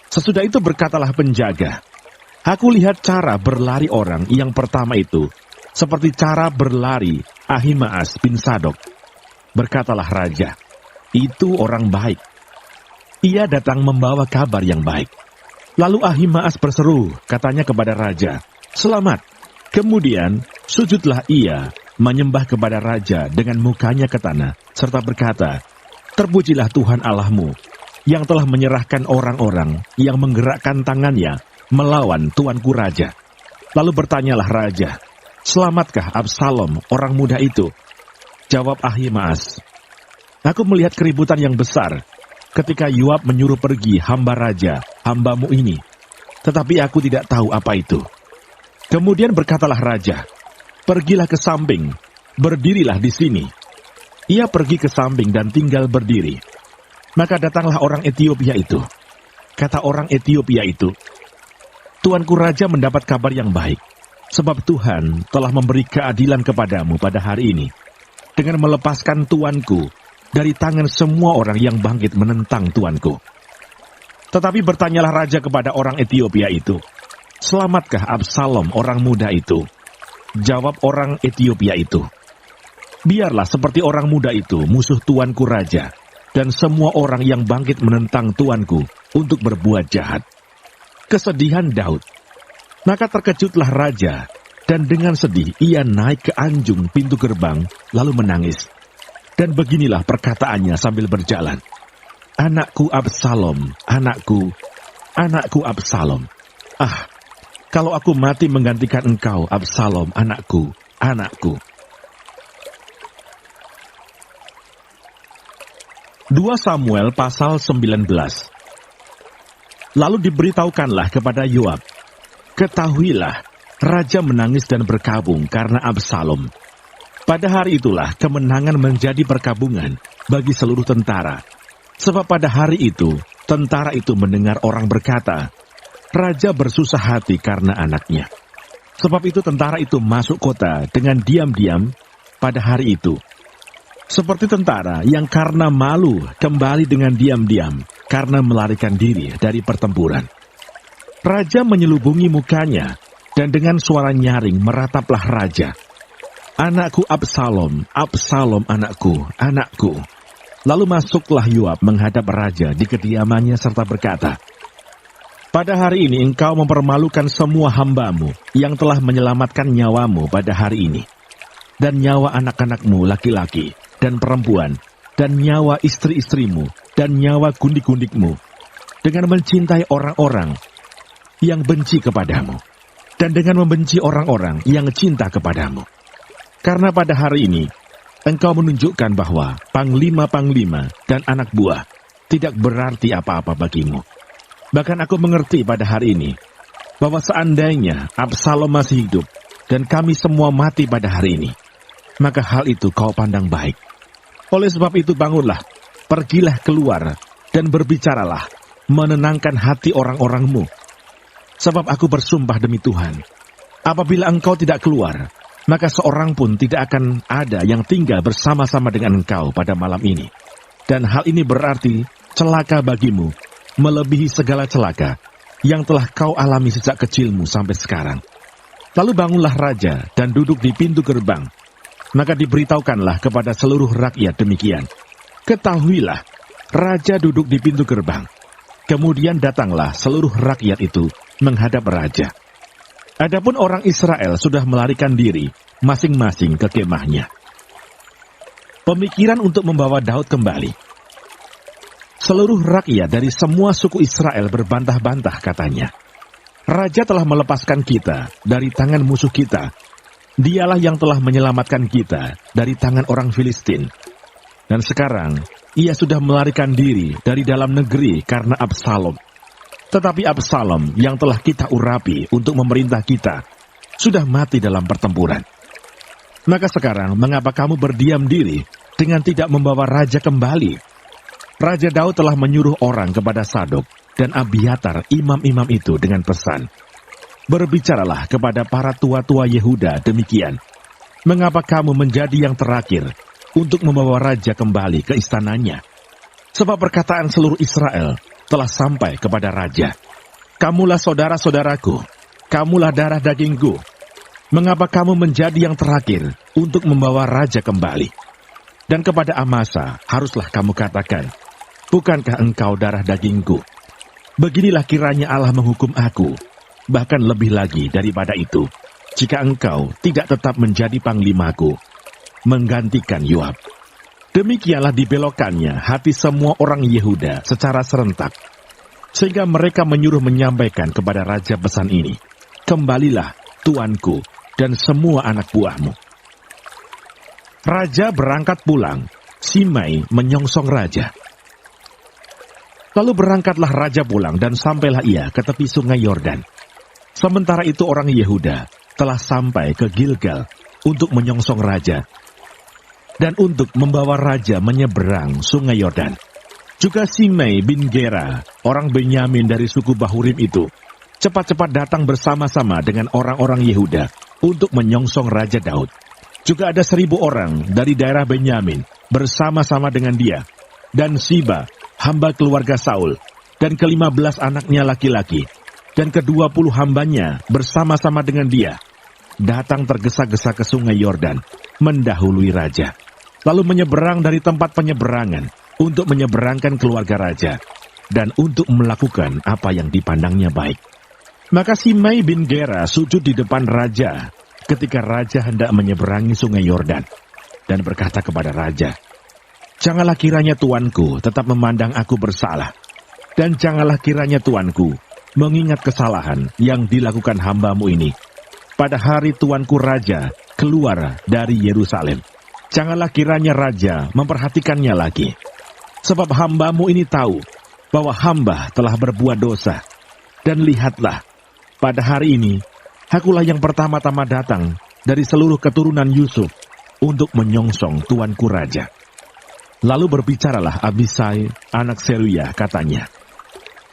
Sesudah itu berkatalah penjaga, "Aku lihat cara berlari orang yang pertama itu, seperti cara berlari Ahimaas bin Sadok." Berkatalah raja, "Itu orang baik." Ia datang membawa kabar yang baik. Lalu Ahimaas berseru, katanya kepada raja, "Selamat!" Kemudian sujudlah ia, menyembah kepada raja dengan mukanya ke tanah, serta berkata, "Terpujilah Tuhan Allahmu, yang telah menyerahkan orang-orang yang menggerakkan tangannya melawan tuanku raja." Lalu bertanyalah raja, "Selamatkah Absalom, orang muda itu?" Jawab Ahimaas, "Aku melihat keributan yang besar ketika Yoab menyuruh pergi hamba raja, hambamu ini. Tetapi aku tidak tahu apa itu." Kemudian berkatalah raja, "Pergilah ke samping, berdirilah di sini." Ia pergi ke samping dan tinggal berdiri. Maka datanglah orang Etiopia itu. Kata orang Etiopia itu, "Tuanku raja mendapat kabar yang baik, sebab Tuhan telah memberi keadilan kepadamu pada hari ini, dengan melepaskan tuanku dari tangan semua orang yang bangkit menentang tuanku." Tetapi bertanyalah raja kepada orang Etiopia itu, "Selamatkah Absalom, orang muda itu?" Jawab orang Etiopia itu, "Biarlah seperti orang muda itu musuh tuanku raja, dan semua orang yang bangkit menentang tuanku untuk berbuat jahat." Kesedihan Daud. Maka terkejutlah raja, dan dengan sedih ia naik ke anjung pintu gerbang, lalu menangis. Dan beginilah perkataannya sambil berjalan, "Anakku Absalom, anakku, anakku Absalom. Ah, kalau aku mati menggantikan engkau, Absalom, anakku, anakku." 2 Samuel pasal 19. Lalu diberitahukanlah kepada Yoab, "Ketahuilah, raja menangis dan berkabung karena Absalom." Pada hari itulah kemenangan menjadi perkabungan bagi seluruh tentara. Sebab pada hari itu, tentara itu mendengar orang berkata, "Raja bersusah hati karena anaknya." Sebab itu tentara itu masuk kota dengan diam-diam pada hari itu. Seperti tentara yang karena malu kembali dengan diam-diam karena melarikan diri dari pertempuran. Raja menyelubungi mukanya, dan dengan suara nyaring merataplah raja, "Anakku Absalom, Absalom, anakku, anakku." Lalu masuklah Yoab menghadap raja di kediamannya serta berkata, "Pada hari ini engkau mempermalukan semua hambamu yang telah menyelamatkan nyawamu pada hari ini, dan nyawa anak-anakmu laki-laki dan perempuan, dan nyawa istri-istrimu, dan nyawa gundik-gundikmu, dengan mencintai orang-orang yang benci kepadamu, dan dengan membenci orang-orang yang cinta kepadamu. Karena pada hari ini, engkau menunjukkan bahwa panglima-panglima dan anak buah tidak berarti apa-apa bagimu. Bahkan aku mengerti pada hari ini, bahwa seandainya Absalom masih hidup, dan kami semua mati pada hari ini, maka hal itu kau pandang baik. Oleh sebab itu bangunlah, pergilah keluar, dan berbicaralah, menenangkan hati orang-orangmu. Sebab aku bersumpah demi Tuhan, apabila engkau tidak keluar, maka seorang pun tidak akan ada yang tinggal bersama-sama dengan engkau pada malam ini. Dan hal ini berarti celaka bagimu, melebihi segala celaka yang telah kau alami sejak kecilmu sampai sekarang." Lalu bangunlah raja dan duduk di pintu gerbang. Maka diberitahukanlah kepada seluruh rakyat demikian, "Ketahuilah, raja duduk di pintu gerbang." Kemudian datanglah seluruh rakyat itu menghadap raja. Adapun orang Israel sudah melarikan diri masing-masing ke kemahnya. Pemikiran untuk membawa Daud kembali. Seluruh rakyat dari semua suku Israel berbantah-bantah katanya, "Raja telah melepaskan kita dari tangan musuh kita. Dialah yang telah menyelamatkan kita dari tangan orang Filistin. Dan sekarang ia sudah melarikan diri dari dalam negeri karena Absalom. Tetapi Absalom yang telah kita urapi untuk memerintah kita sudah mati dalam pertempuran. Maka sekarang mengapa kamu berdiam diri dengan tidak membawa raja kembali?" Raja Daud telah menyuruh orang kepada Sadok dan Abiatar imam-imam itu dengan pesan, "Berbicaralah kepada para tua-tua Yehuda demikian, mengapa kamu menjadi yang terakhir untuk membawa raja kembali ke istananya? Sebab perkataan seluruh Israel telah sampai kepada raja. Kamulah saudara-saudaraku, kamulah darah dagingku. Mengapa kamu menjadi yang terakhir untuk membawa raja kembali? Dan kepada Amasa haruslah kamu katakan, Bukankah engkau darah dagingku? Beginilah kiranya Allah menghukum aku, bahkan lebih lagi daripada itu, jika engkau tidak tetap menjadi panglimaku, menggantikan Yoab." Demikianlah dibelokkannya hati semua orang Yehuda secara serentak, sehingga mereka menyuruh menyampaikan kepada raja pesan ini, "Kembalilah, tuanku, dan semua anak buahmu." Raja berangkat pulang, Simei menyongsong raja. Lalu berangkatlah raja pulang dan sampailah ia ke tepi sungai Yordan. Sementara itu orang Yehuda telah sampai ke Gilgal untuk menyongsong raja dan untuk membawa raja menyeberang sungai Yordan. Juga Simei bin Gera, orang Benyamin dari suku Bahurim itu, cepat-cepat datang bersama-sama dengan orang-orang Yehuda untuk menyongsong Raja Daud. Juga ada 1.000 orang dari daerah Benyamin bersama-sama dengan dia, dan Siba, hamba keluarga Saul, dan ke-15 anaknya laki-laki, dan ke-20 hambanya bersama-sama dengan dia, datang tergesa-gesa ke sungai Yordan, mendahului raja, lalu menyeberang dari tempat penyeberangan untuk menyeberangkan keluarga raja, dan untuk melakukan apa yang dipandangnya baik. Maka Simei bin Gera sujud di depan raja ketika raja hendak menyeberangi sungai Yordan, dan berkata kepada raja, "Janganlah kiranya tuanku tetap memandang aku bersalah, dan janganlah kiranya tuanku mengingat kesalahan yang dilakukan hambamu ini pada hari tuanku raja keluar dari Yerusalem. Janganlah kiranya raja memperhatikannya lagi, sebab hambamu ini tahu bahwa hamba telah berbuat dosa. Dan lihatlah, pada hari ini, akulah yang pertama-tama datang dari seluruh keturunan Yusuf untuk menyongsong tuanku raja." Lalu berbicaralah Abisai, anak Seruya, katanya,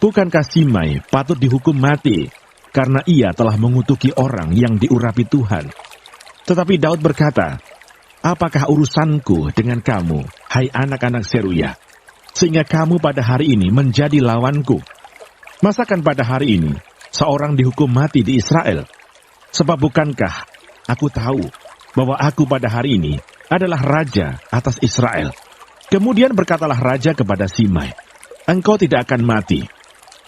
"Bukankah Simei patut dihukum mati karena ia telah mengutuki orang yang diurapi Tuhan?" Tetapi Daud berkata, "Apakah urusanku dengan kamu, hai anak-anak Seruya, sehingga kamu pada hari ini menjadi lawanku? Masakan pada hari ini seorang dihukum mati di Israel? Sebab bukankah aku tahu bahwa aku pada hari ini adalah raja atas Israel?" Kemudian berkatalah raja kepada Simei, "Engkau tidak akan mati."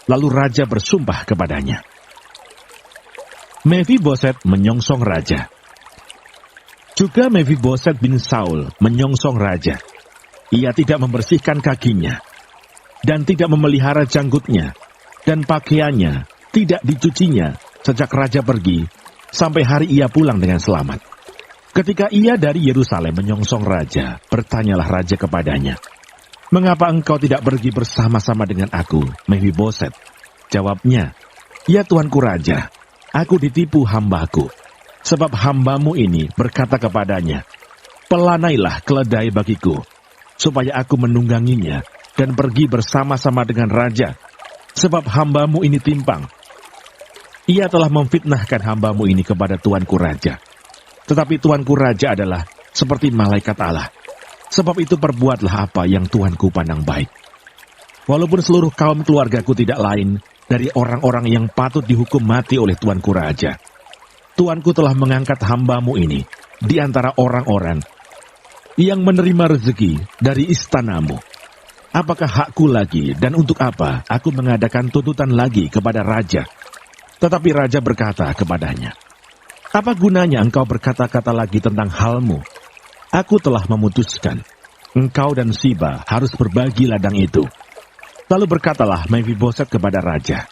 Lalu raja bersumpah kepadanya. Mefiboset menyongsong raja. Juga Mefiboset bin Saul menyongsong raja. Ia tidak membersihkan kakinya, dan tidak memelihara janggutnya, dan pakaiannya tidak dicucinya sejak raja pergi, sampai hari ia pulang dengan selamat. Ketika ia dari Yerusalem menyongsong raja, bertanyalah raja kepadanya, "Mengapa engkau tidak pergi bersama-sama dengan aku, Mefiboset?" Jawabnya, "Ya tuanku raja, aku ditipu hambaku, sebab hambamu ini berkata kepadanya, 'Pelanailah keledai bagiku, supaya aku menungganginya dan pergi bersama-sama dengan raja, sebab hambamu ini timpang.' Ia telah memfitnahkan hambamu ini kepada tuanku raja. Tetapi tuanku raja adalah seperti malaikat Allah. Sebab itu perbuatlah apa yang tuanku pandang baik. Walaupun seluruh kaum keluargaku tidak lain dari orang-orang yang patut dihukum mati oleh tuanku raja, tuanku telah mengangkat hambamu ini di antara orang-orang yang menerima rezeki dari istanamu. Apakah hakku lagi dan untuk apa aku mengadakan tuntutan lagi kepada raja?" Tetapi raja berkata kepadanya, "Apa gunanya engkau berkata-kata lagi tentang halmu? Aku telah memutuskan, engkau dan Siba harus berbagi ladang itu." Lalu berkatalah Mefiboset kepada raja,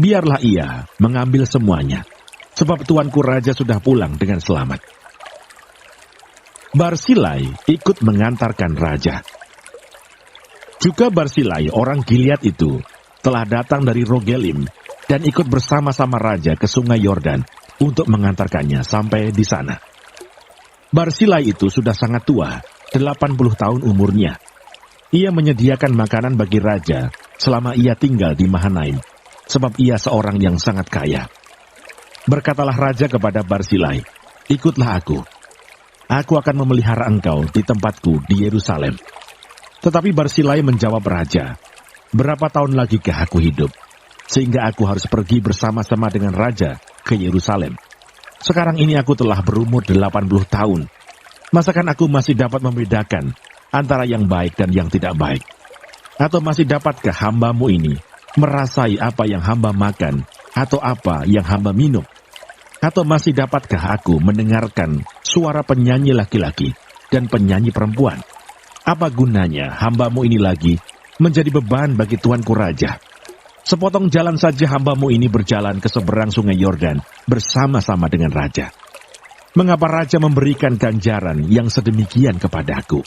"Biarlah ia mengambil semuanya, sebab tuanku raja sudah pulang dengan selamat." Barsilai ikut mengantarkan raja. Juga Barsilai orang Gilead itu telah datang dari Rogelim dan ikut bersama-sama raja ke sungai Yordan untuk mengantarkannya sampai di sana. Barsilai itu sudah sangat tua, 80 tahun umurnya. Ia menyediakan makanan bagi raja selama ia tinggal di Mahanaim, sebab ia seorang yang sangat kaya. Berkatalah raja kepada Barsilai, "Ikutlah aku. Aku akan memelihara engkau di tempatku di Yerusalem." Tetapi Barsilai menjawab raja, "Berapa tahun lagikah aku hidup, sehingga aku harus pergi bersama-sama dengan raja ke Yerusalem? Sekarang ini aku telah berumur 80 tahun. Masakan aku masih dapat membedakan antara yang baik dan yang tidak baik?" Atau masih dapatkah hamba-Mu ini merasai apa yang hamba makan atau apa yang hamba minum? Atau masih dapatkah aku mendengarkan suara penyanyi laki-laki dan penyanyi perempuan? Apa gunanya hamba-Mu ini lagi menjadi beban bagi tuanku raja? Sepotong jalan saja hamba-Mu ini berjalan ke seberang sungai Yordan bersama-sama dengan raja. Mengapa raja memberikan ganjaran yang sedemikian kepadaku?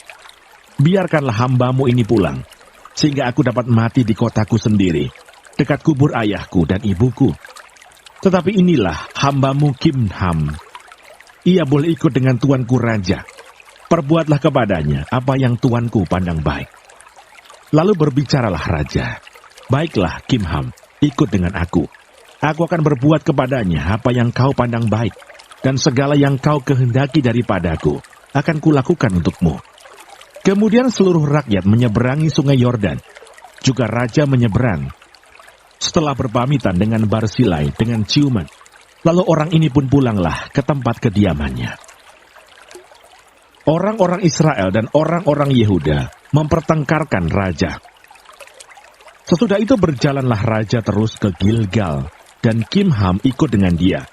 Biarkanlah hamba-Mu ini pulang, sehingga aku dapat mati di kotaku sendiri, dekat kubur ayahku dan ibuku. Tetapi inilah hamba-Mu Kimham. Ia boleh ikut dengan tuanku raja. Perbuatlah kepadanya apa yang tuanku pandang baik. Lalu berbicaralah raja, baiklah Kimham, ikut dengan aku. Aku akan berbuat kepadanya apa yang kau pandang baik, dan segala yang kau kehendaki daripadaku akan kulakukan untukmu. Kemudian seluruh rakyat menyeberangi sungai Yordan. Juga raja menyeberang. Setelah berpamitan dengan Barsilai dengan ciuman, lalu orang ini pun pulanglah ke tempat kediamannya. Orang-orang Israel dan orang-orang Yehuda mempertengkarkan raja. Sesudah itu berjalanlah raja terus ke Gilgal, dan Kimham ikut dengan dia.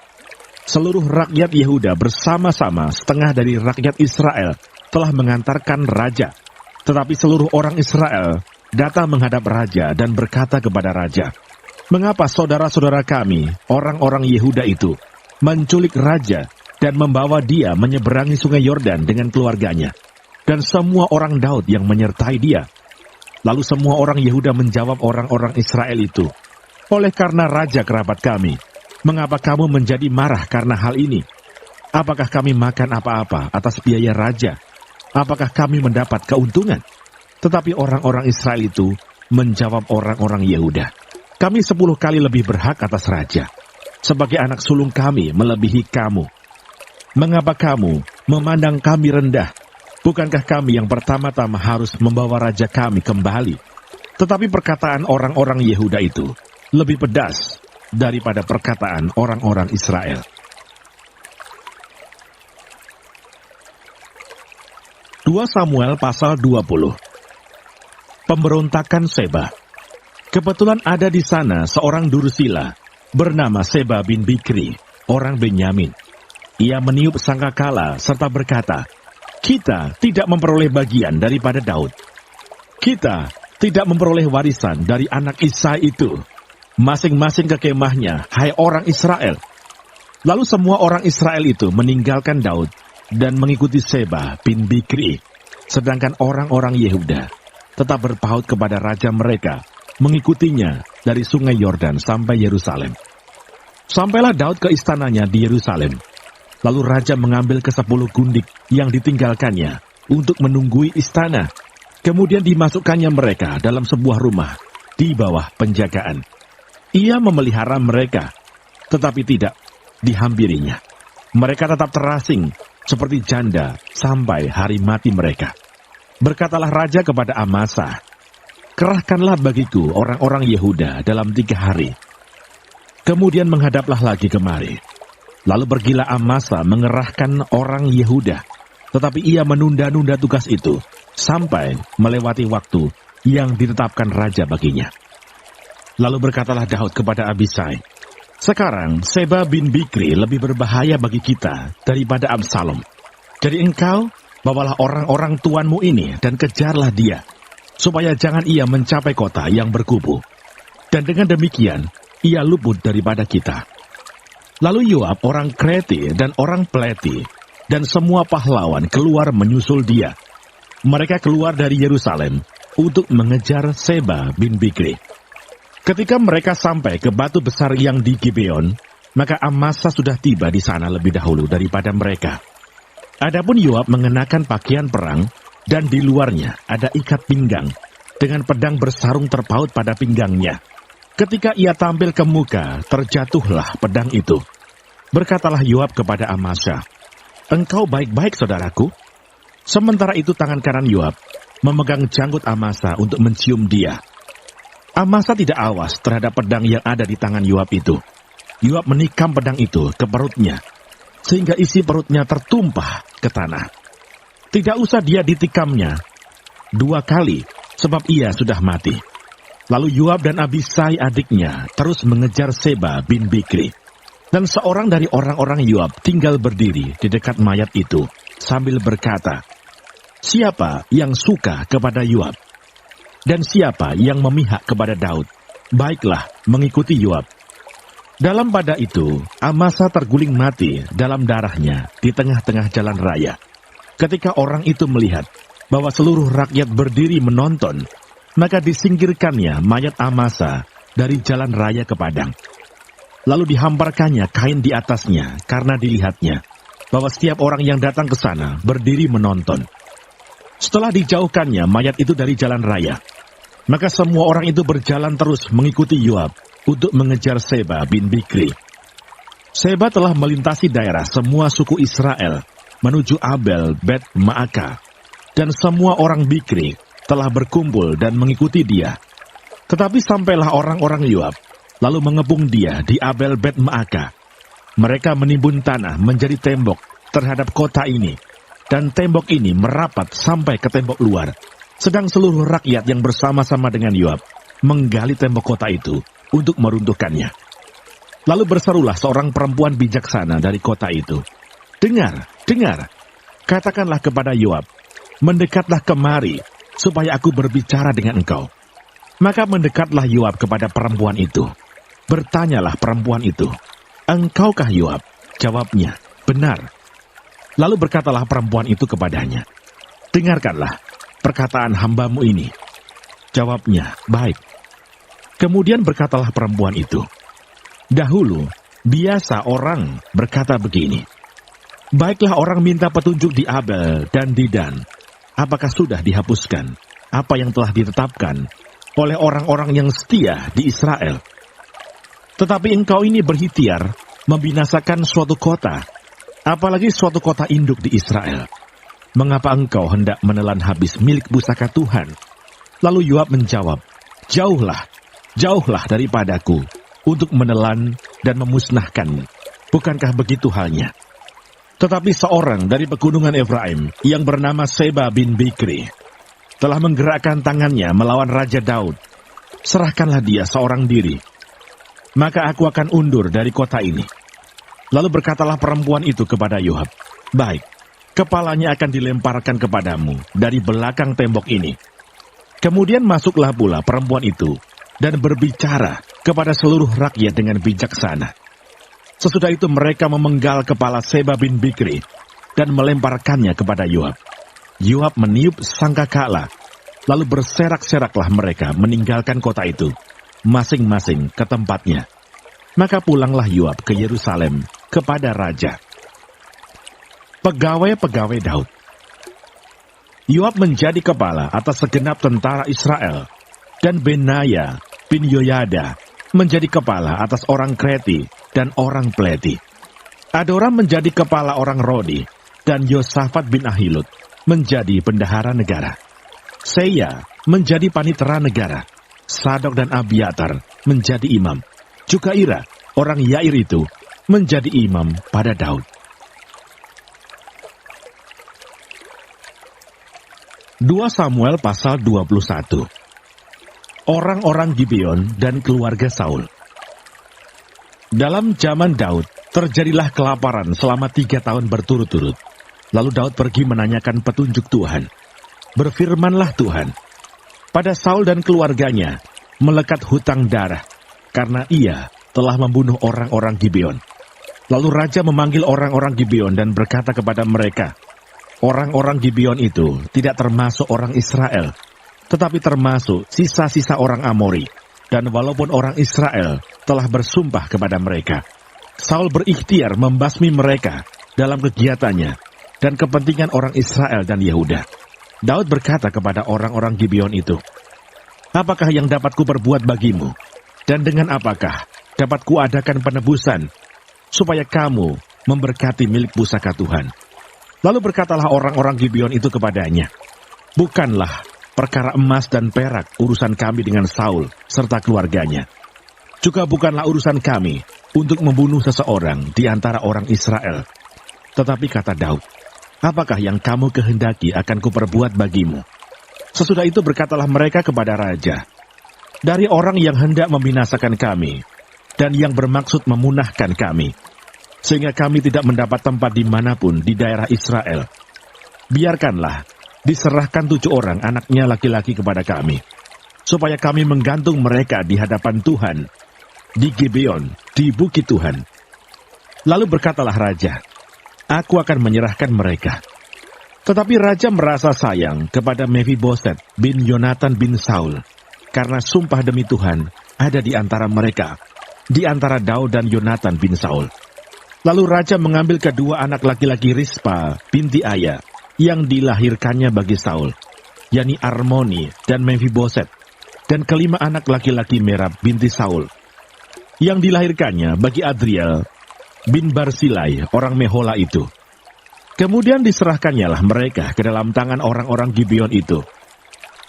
Seluruh rakyat Yehuda bersama-sama setengah dari rakyat Israel telah mengantarkan raja. Tetapi seluruh orang Israel datang menghadap raja dan berkata kepada raja, "Mengapa saudara-saudara kami, orang-orang Yehuda itu, menculik raja dan membawa dia menyeberangi sungai Yordan dengan keluarganya, dan semua orang Daud yang menyertai dia?" Lalu semua orang Yehuda menjawab orang-orang Israel itu, "Oleh karena raja kerabat kami, mengapa kamu menjadi marah karena hal ini? Apakah kami makan apa-apa atas biaya raja? Apakah kami mendapat keuntungan?" Tetapi orang-orang Israel itu menjawab orang-orang Yehuda, "Kami 10 kali lebih berhak atas raja. Sebagai anak sulung kami melebihi kamu. Mengapa kamu memandang kami rendah? Bukankah kami yang pertama-tama harus membawa raja kami kembali?" Tetapi perkataan orang-orang Yehuda itu lebih pedas daripada perkataan orang-orang Israel. 2 Samuel pasal 20. Pemberontakan Seba. Kebetulan ada di sana seorang Dursila bernama Seba bin Bikri, orang Benyamin. Ia meniup sangkakala serta berkata, "Kita tidak memperoleh bagian daripada Daud. Kita tidak memperoleh warisan dari anak Isai itu. Masing-masing ke kemahnya, hai orang Israel." Lalu semua orang Israel itu meninggalkan Daud dan mengikuti Seba bin Bikri, sedangkan orang-orang Yehuda tetap berpaut kepada raja mereka, mengikutinya dari sungai Yordan sampai Yerusalem. Sampailah Daud ke istananya di Yerusalem. Lalu raja mengambil ke-10 gundik yang ditinggalkannya untuk menunggui istana. Kemudian dimasukkannya mereka dalam sebuah rumah di bawah penjagaan. Ia memelihara mereka, tetapi tidak dihampirinya. Mereka tetap terasing seperti janda sampai hari mati mereka. Berkatalah raja kepada Amasa, "Kerahkanlah bagiku orang-orang Yehuda dalam 3 hari." Kemudian menghadaplah lagi kemari. Lalu pergilah Amasa mengerahkan orang Yehuda, tetapi ia menunda-nunda tugas itu sampai melewati waktu yang ditetapkan raja baginya. Lalu berkatalah Daud kepada Abisai, "Sekarang Seba bin Bikri lebih berbahaya bagi kita daripada Absalom. Jadi engkau bawalah orang-orang tuanmu ini dan kejarlah dia, supaya jangan ia mencapai kota yang berkubu. Dan dengan demikian, ia luput daripada kita." Lalu Yoab orang Kreti dan orang Pleti dan semua pahlawan keluar menyusul dia. Mereka keluar dari Yerusalem untuk mengejar Seba bin Bikri. Ketika mereka sampai ke batu besar yang di Gibeon, maka Amasa sudah tiba di sana lebih dahulu daripada mereka. Adapun Yoab mengenakan pakaian perang, dan di luarnya ada ikat pinggang, dengan pedang bersarung terpaut pada pinggangnya. Ketika ia tampil ke muka, terjatuhlah pedang itu. Berkatalah Yoab kepada Amasa, "Engkau baik-baik, saudaraku?" Sementara itu tangan kanan Yoab memegang janggut Amasa untuk mencium dia. Amasa tidak awas terhadap pedang yang ada di tangan Yoab itu. Yoab menikam pedang itu ke perutnya, sehingga isi perutnya tertumpah ke tanah. Tidak usah dia ditikamnya 2 kali, sebab ia sudah mati. Lalu Yoab dan Abisai adiknya terus mengejar Seba bin Bikri. Dan seorang dari orang-orang Yoab tinggal berdiri di dekat mayat itu sambil berkata, "Siapa yang suka kepada Yoab? Dan siapa yang memihak kepada Daud? Baiklah, mengikuti Yoab." Dalam pada itu, Amasa terguling mati dalam darahnya di tengah-tengah jalan raya. Ketika orang itu melihat bahwa seluruh rakyat berdiri menonton, maka disingkirkannya mayat Amasa dari jalan raya ke padang. Lalu dihamparkannya kain di atasnya karena dilihatnya bahwa setiap orang yang datang ke sana berdiri menonton. Setelah dijauhkannya mayat itu dari jalan raya, maka semua orang itu berjalan terus mengikuti Yoab untuk mengejar Seba bin Bikri. Seba telah melintasi daerah semua suku Israel menuju Abel Bet Maaka, dan semua orang Bikri telah berkumpul dan mengikuti dia. Tetapi sampailah orang-orang Yoab lalu mengepung dia di Abel Bet Maaka. Mereka menimbun tanah menjadi tembok terhadap kota ini, dan tembok ini merapat sampai ke tembok luar. Sedang seluruh rakyat yang bersama-sama dengan Yoab menggali tembok kota itu untuk meruntuhkannya. Lalu berserulah seorang perempuan bijaksana dari kota itu, "Dengar, dengar, katakanlah kepada Yoab, mendekatlah kemari, supaya aku berbicara dengan engkau." Maka mendekatlah Yoab kepada perempuan itu. Bertanyalah perempuan itu, "Engkaukah Yoab?" Jawabnya, "Benar." Lalu berkatalah perempuan itu kepadanya, "Dengarkanlah perkataan hambamu ini." Jawabnya, "Baik." Kemudian berkatalah perempuan itu, "Dahulu, biasa orang berkata begini, baiklah orang minta petunjuk di Abel dan di Dan. Apakah sudah dihapuskan apa yang telah ditetapkan oleh orang-orang yang setia di Israel? Tetapi engkau ini berikhtiar membinasakan suatu kota, apalagi suatu kota induk di Israel. Mengapa engkau hendak menelan habis milik pusaka Tuhan?" Lalu Yoab menjawab, "Jauhlah, jauhlah daripadaku untuk menelan dan memusnahkanmu. Bukankah begitu halnya?" Tetapi seorang dari pegunungan Efraim yang bernama Seba bin Bikri telah menggerakkan tangannya melawan Raja Daud. "Serahkanlah dia seorang diri, maka aku akan undur dari kota ini." Lalu berkatalah perempuan itu kepada Yoab, "Baik, kepalanya akan dilemparkan kepadamu dari belakang tembok ini." Kemudian masuklah pula perempuan itu dan berbicara kepada seluruh rakyat dengan bijaksana. Sesudah itu mereka memenggal kepala Seba bin Bikri dan melemparkannya kepada Yoab. Yoab meniup sangkakala, lalu berserak-seraklah mereka meninggalkan kota itu, masing-masing ke tempatnya. Maka pulanglah Yoab ke Yerusalem kepada raja. Pegawai-pegawai Daud. Yoab menjadi kepala atas segenap tentara Israel, dan Benaya bin Yoyada menjadi kepala atas orang Kreti dan orang Pleti. Adoram menjadi kepala orang Rodi, dan Yosafat bin Ahilud menjadi bendahara negara. Seya menjadi panitera negara. Sadok dan Abiatar menjadi imam. Juga Ira, orang Yair itu, menjadi imam pada Daud. 2 Samuel pasal 21. Orang-orang Gibeon dan keluarga Saul. Dalam zaman Daud, terjadilah kelaparan selama 3 tahun berturut-turut. Lalu Daud pergi menanyakan petunjuk Tuhan. Berfirmanlah Tuhan, pada Saul dan keluarganya melekat hutang darah, karena ia telah membunuh orang-orang Gibeon. Lalu raja memanggil orang-orang Gibeon dan berkata kepada mereka, orang-orang Gibeon itu tidak termasuk orang Israel, tetapi termasuk sisa-sisa orang Amori. Dan walaupun orang Israel telah bersumpah kepada mereka, Saul berikhtiar membasmi mereka dalam kegiatannya dan kepentingan orang Israel dan Yehuda. Daud berkata kepada orang-orang Gibeon itu, apakah yang dapat kuperbuat bagimu? Dan dengan apakah dapat kuadakan penebusan, supaya kamu memberkati milik pusaka Tuhan? Lalu berkatalah orang-orang Gibeon itu kepadanya, bukanlah perkara emas dan perak urusan kami dengan Saul serta keluarganya. Juga bukanlah urusan kami untuk membunuh seseorang di antara orang Israel. Tetapi kata Daud, apakah yang kamu kehendaki akan kuperbuat bagimu? Sesudah itu berkatalah mereka kepada raja, "Dari orang yang hendak membinasakan kami, dan yang bermaksud memunahkan kami, sehingga kami tidak mendapat tempat dimanapun di daerah Israel, biarkanlah diserahkan 7 orang anaknya laki-laki kepada kami, supaya kami menggantung mereka di hadapan Tuhan, di Gibeon, di bukit Tuhan." Lalu berkatalah raja, "Aku akan menyerahkan mereka." Tetapi raja merasa sayang kepada Mephiboset bin Yonatan bin Saul, karena sumpah demi Tuhan ada di antara mereka, di antara Daud dan Yonatan bin Saul. Lalu raja mengambil kedua anak laki-laki Rispa binti Aya yang dilahirkannya bagi Saul, yakni Armoni dan Mephiboset, dan kelima anak laki-laki Merab binti Saul, yang dilahirkannya bagi Adriel bin Barsilai orang Mehola itu. Kemudian diserahkannyalah mereka ke dalam tangan orang-orang Gibeon itu.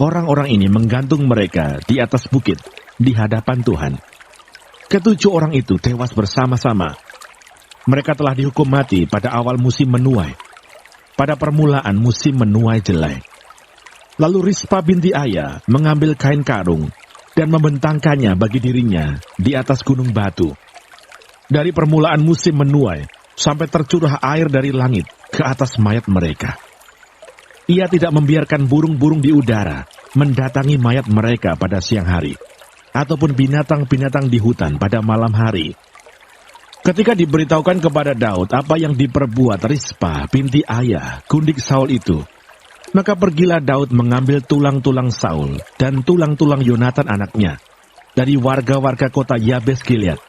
Orang-orang ini menggantung mereka di atas bukit di hadapan Tuhan. Ke-7 orang itu tewas bersama-sama. Mereka telah dihukum mati pada awal musim menuai, pada permulaan musim menuai jelai. Lalu Rispa binti Aya mengambil kain karung dan membentangkannya bagi dirinya di atas gunung batu. Dari permulaan musim menuai sampai tercurah air dari langit ke atas mayat mereka. Ia tidak membiarkan burung-burung di udara mendatangi mayat mereka pada siang hari, ataupun binatang-binatang di hutan pada malam hari. Ketika diberitahukan kepada Daud apa yang diperbuat Rispa binti Aya, gundik Saul itu, maka pergilah Daud mengambil tulang-tulang Saul dan tulang-tulang Yonatan anaknya dari warga-warga kota Yabes Gilead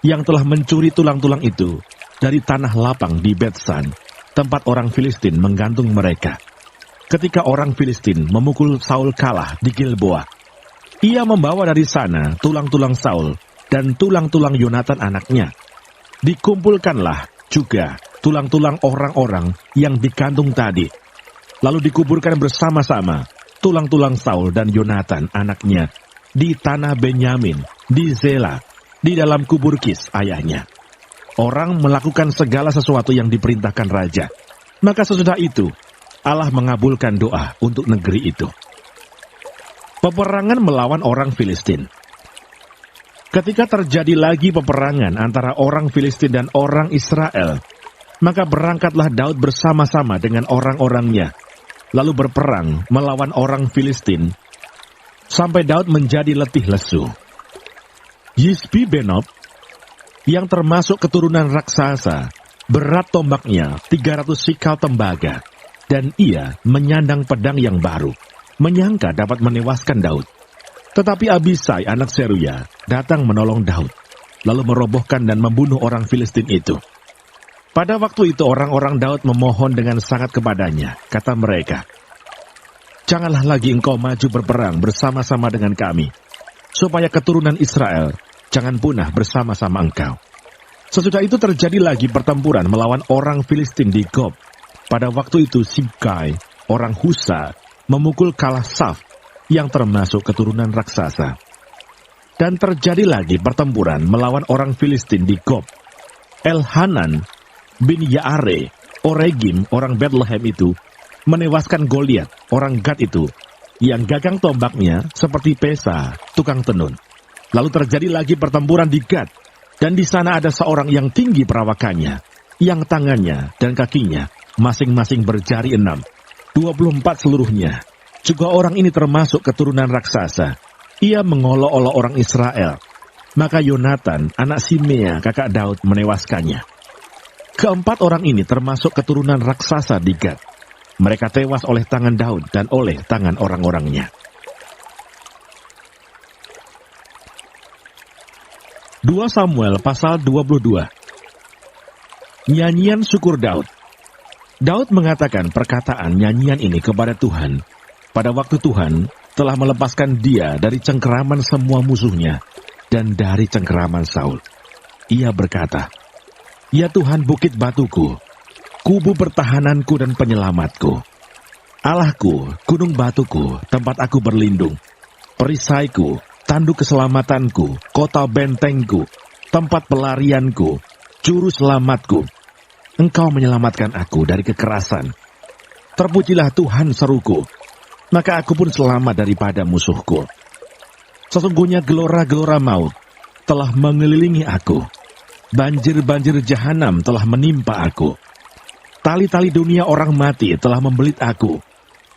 yang telah mencuri tulang-tulang itu dari tanah lapang di Betsan, tempat orang Filistin menggantung mereka. Ketika orang Filistin memukul Saul kalah di Gilboa, ia membawa dari sana tulang-tulang Saul dan tulang-tulang Yonatan anaknya. Dikumpulkanlah juga tulang-tulang orang-orang yang digantung tadi, lalu dikuburkan bersama-sama tulang-tulang Saul dan Yonatan anaknya di tanah Benyamin, di Zela, di dalam kubur Kis ayahnya. Orang melakukan segala sesuatu yang diperintahkan raja. Maka sesudah itu Allah mengabulkan doa untuk negeri itu. Peperangan melawan orang Filistin. Ketika terjadi lagi peperangan antara orang Filistin dan orang Israel, maka berangkatlah Daud bersama-sama dengan orang-orangnya, lalu berperang melawan orang Filistin, sampai Daud menjadi letih lesu. Yisbi Benob, yang termasuk keturunan raksasa, berat tombaknya 300 sikal tembaga, dan ia menyandang pedang yang baru, menyangka dapat menewaskan Daud. Tetapi Abisai anak Seruya datang menolong Daud, lalu merobohkan dan membunuh orang Filistin itu. Pada waktu itu orang-orang Daud memohon dengan sangat kepadanya, kata mereka, "Janganlah lagi engkau maju berperang bersama-sama dengan kami, supaya keturunan Israel jangan punah bersama-sama engkau." Sesudah itu terjadi lagi pertempuran melawan orang Filistin di Gob. Pada waktu itu Sibkai, orang Husa, memukul kalah Saf, yang termasuk keturunan raksasa. Dan terjadi lagi pertempuran melawan orang Filistin di Gob. Elhanan bin Yaare, Oregim, orang Bethlehem itu, menewaskan Goliat, orang Gad itu, yang gagang tombaknya seperti pesa, tukang tenun. Lalu terjadi lagi pertempuran di Gad, dan di sana ada seorang yang tinggi perawakannya, yang tangannya dan kakinya masing-masing berjari 6, 24 seluruhnya. Juga orang ini termasuk keturunan raksasa. Ia mengolok-olok orang Israel. Maka Yonatan, anak Simea, kakak Daud, menewaskannya. Keempat orang ini termasuk keturunan raksasa di Gad. Mereka tewas oleh tangan Daud dan oleh tangan orang-orangnya. 2 Samuel pasal 22. Nyanyian syukur Daud. Daud mengatakan perkataan nyanyian ini kepada Tuhan pada waktu Tuhan telah melepaskan dia dari cengkeraman semua musuhnya dan dari cengkeraman Saul. Ia berkata, "Ya Tuhan, bukit batuku, kubu pertahananku dan penyelamatku. Allahku, gunung batuku, tempat aku berlindung. Perisaiku, tanduk keselamatanku, kota bentengku, tempat pelarianku, juru selamatku. Engkau menyelamatkan aku dari kekerasan. Terpujilah Tuhan, seruku. maka aku pun selamat daripada musuhku. Sesungguhnya gelora-gelora maut telah mengelilingi aku. Banjir-banjir jahanam telah menimpa aku. Tali-tali dunia orang mati telah membelit aku.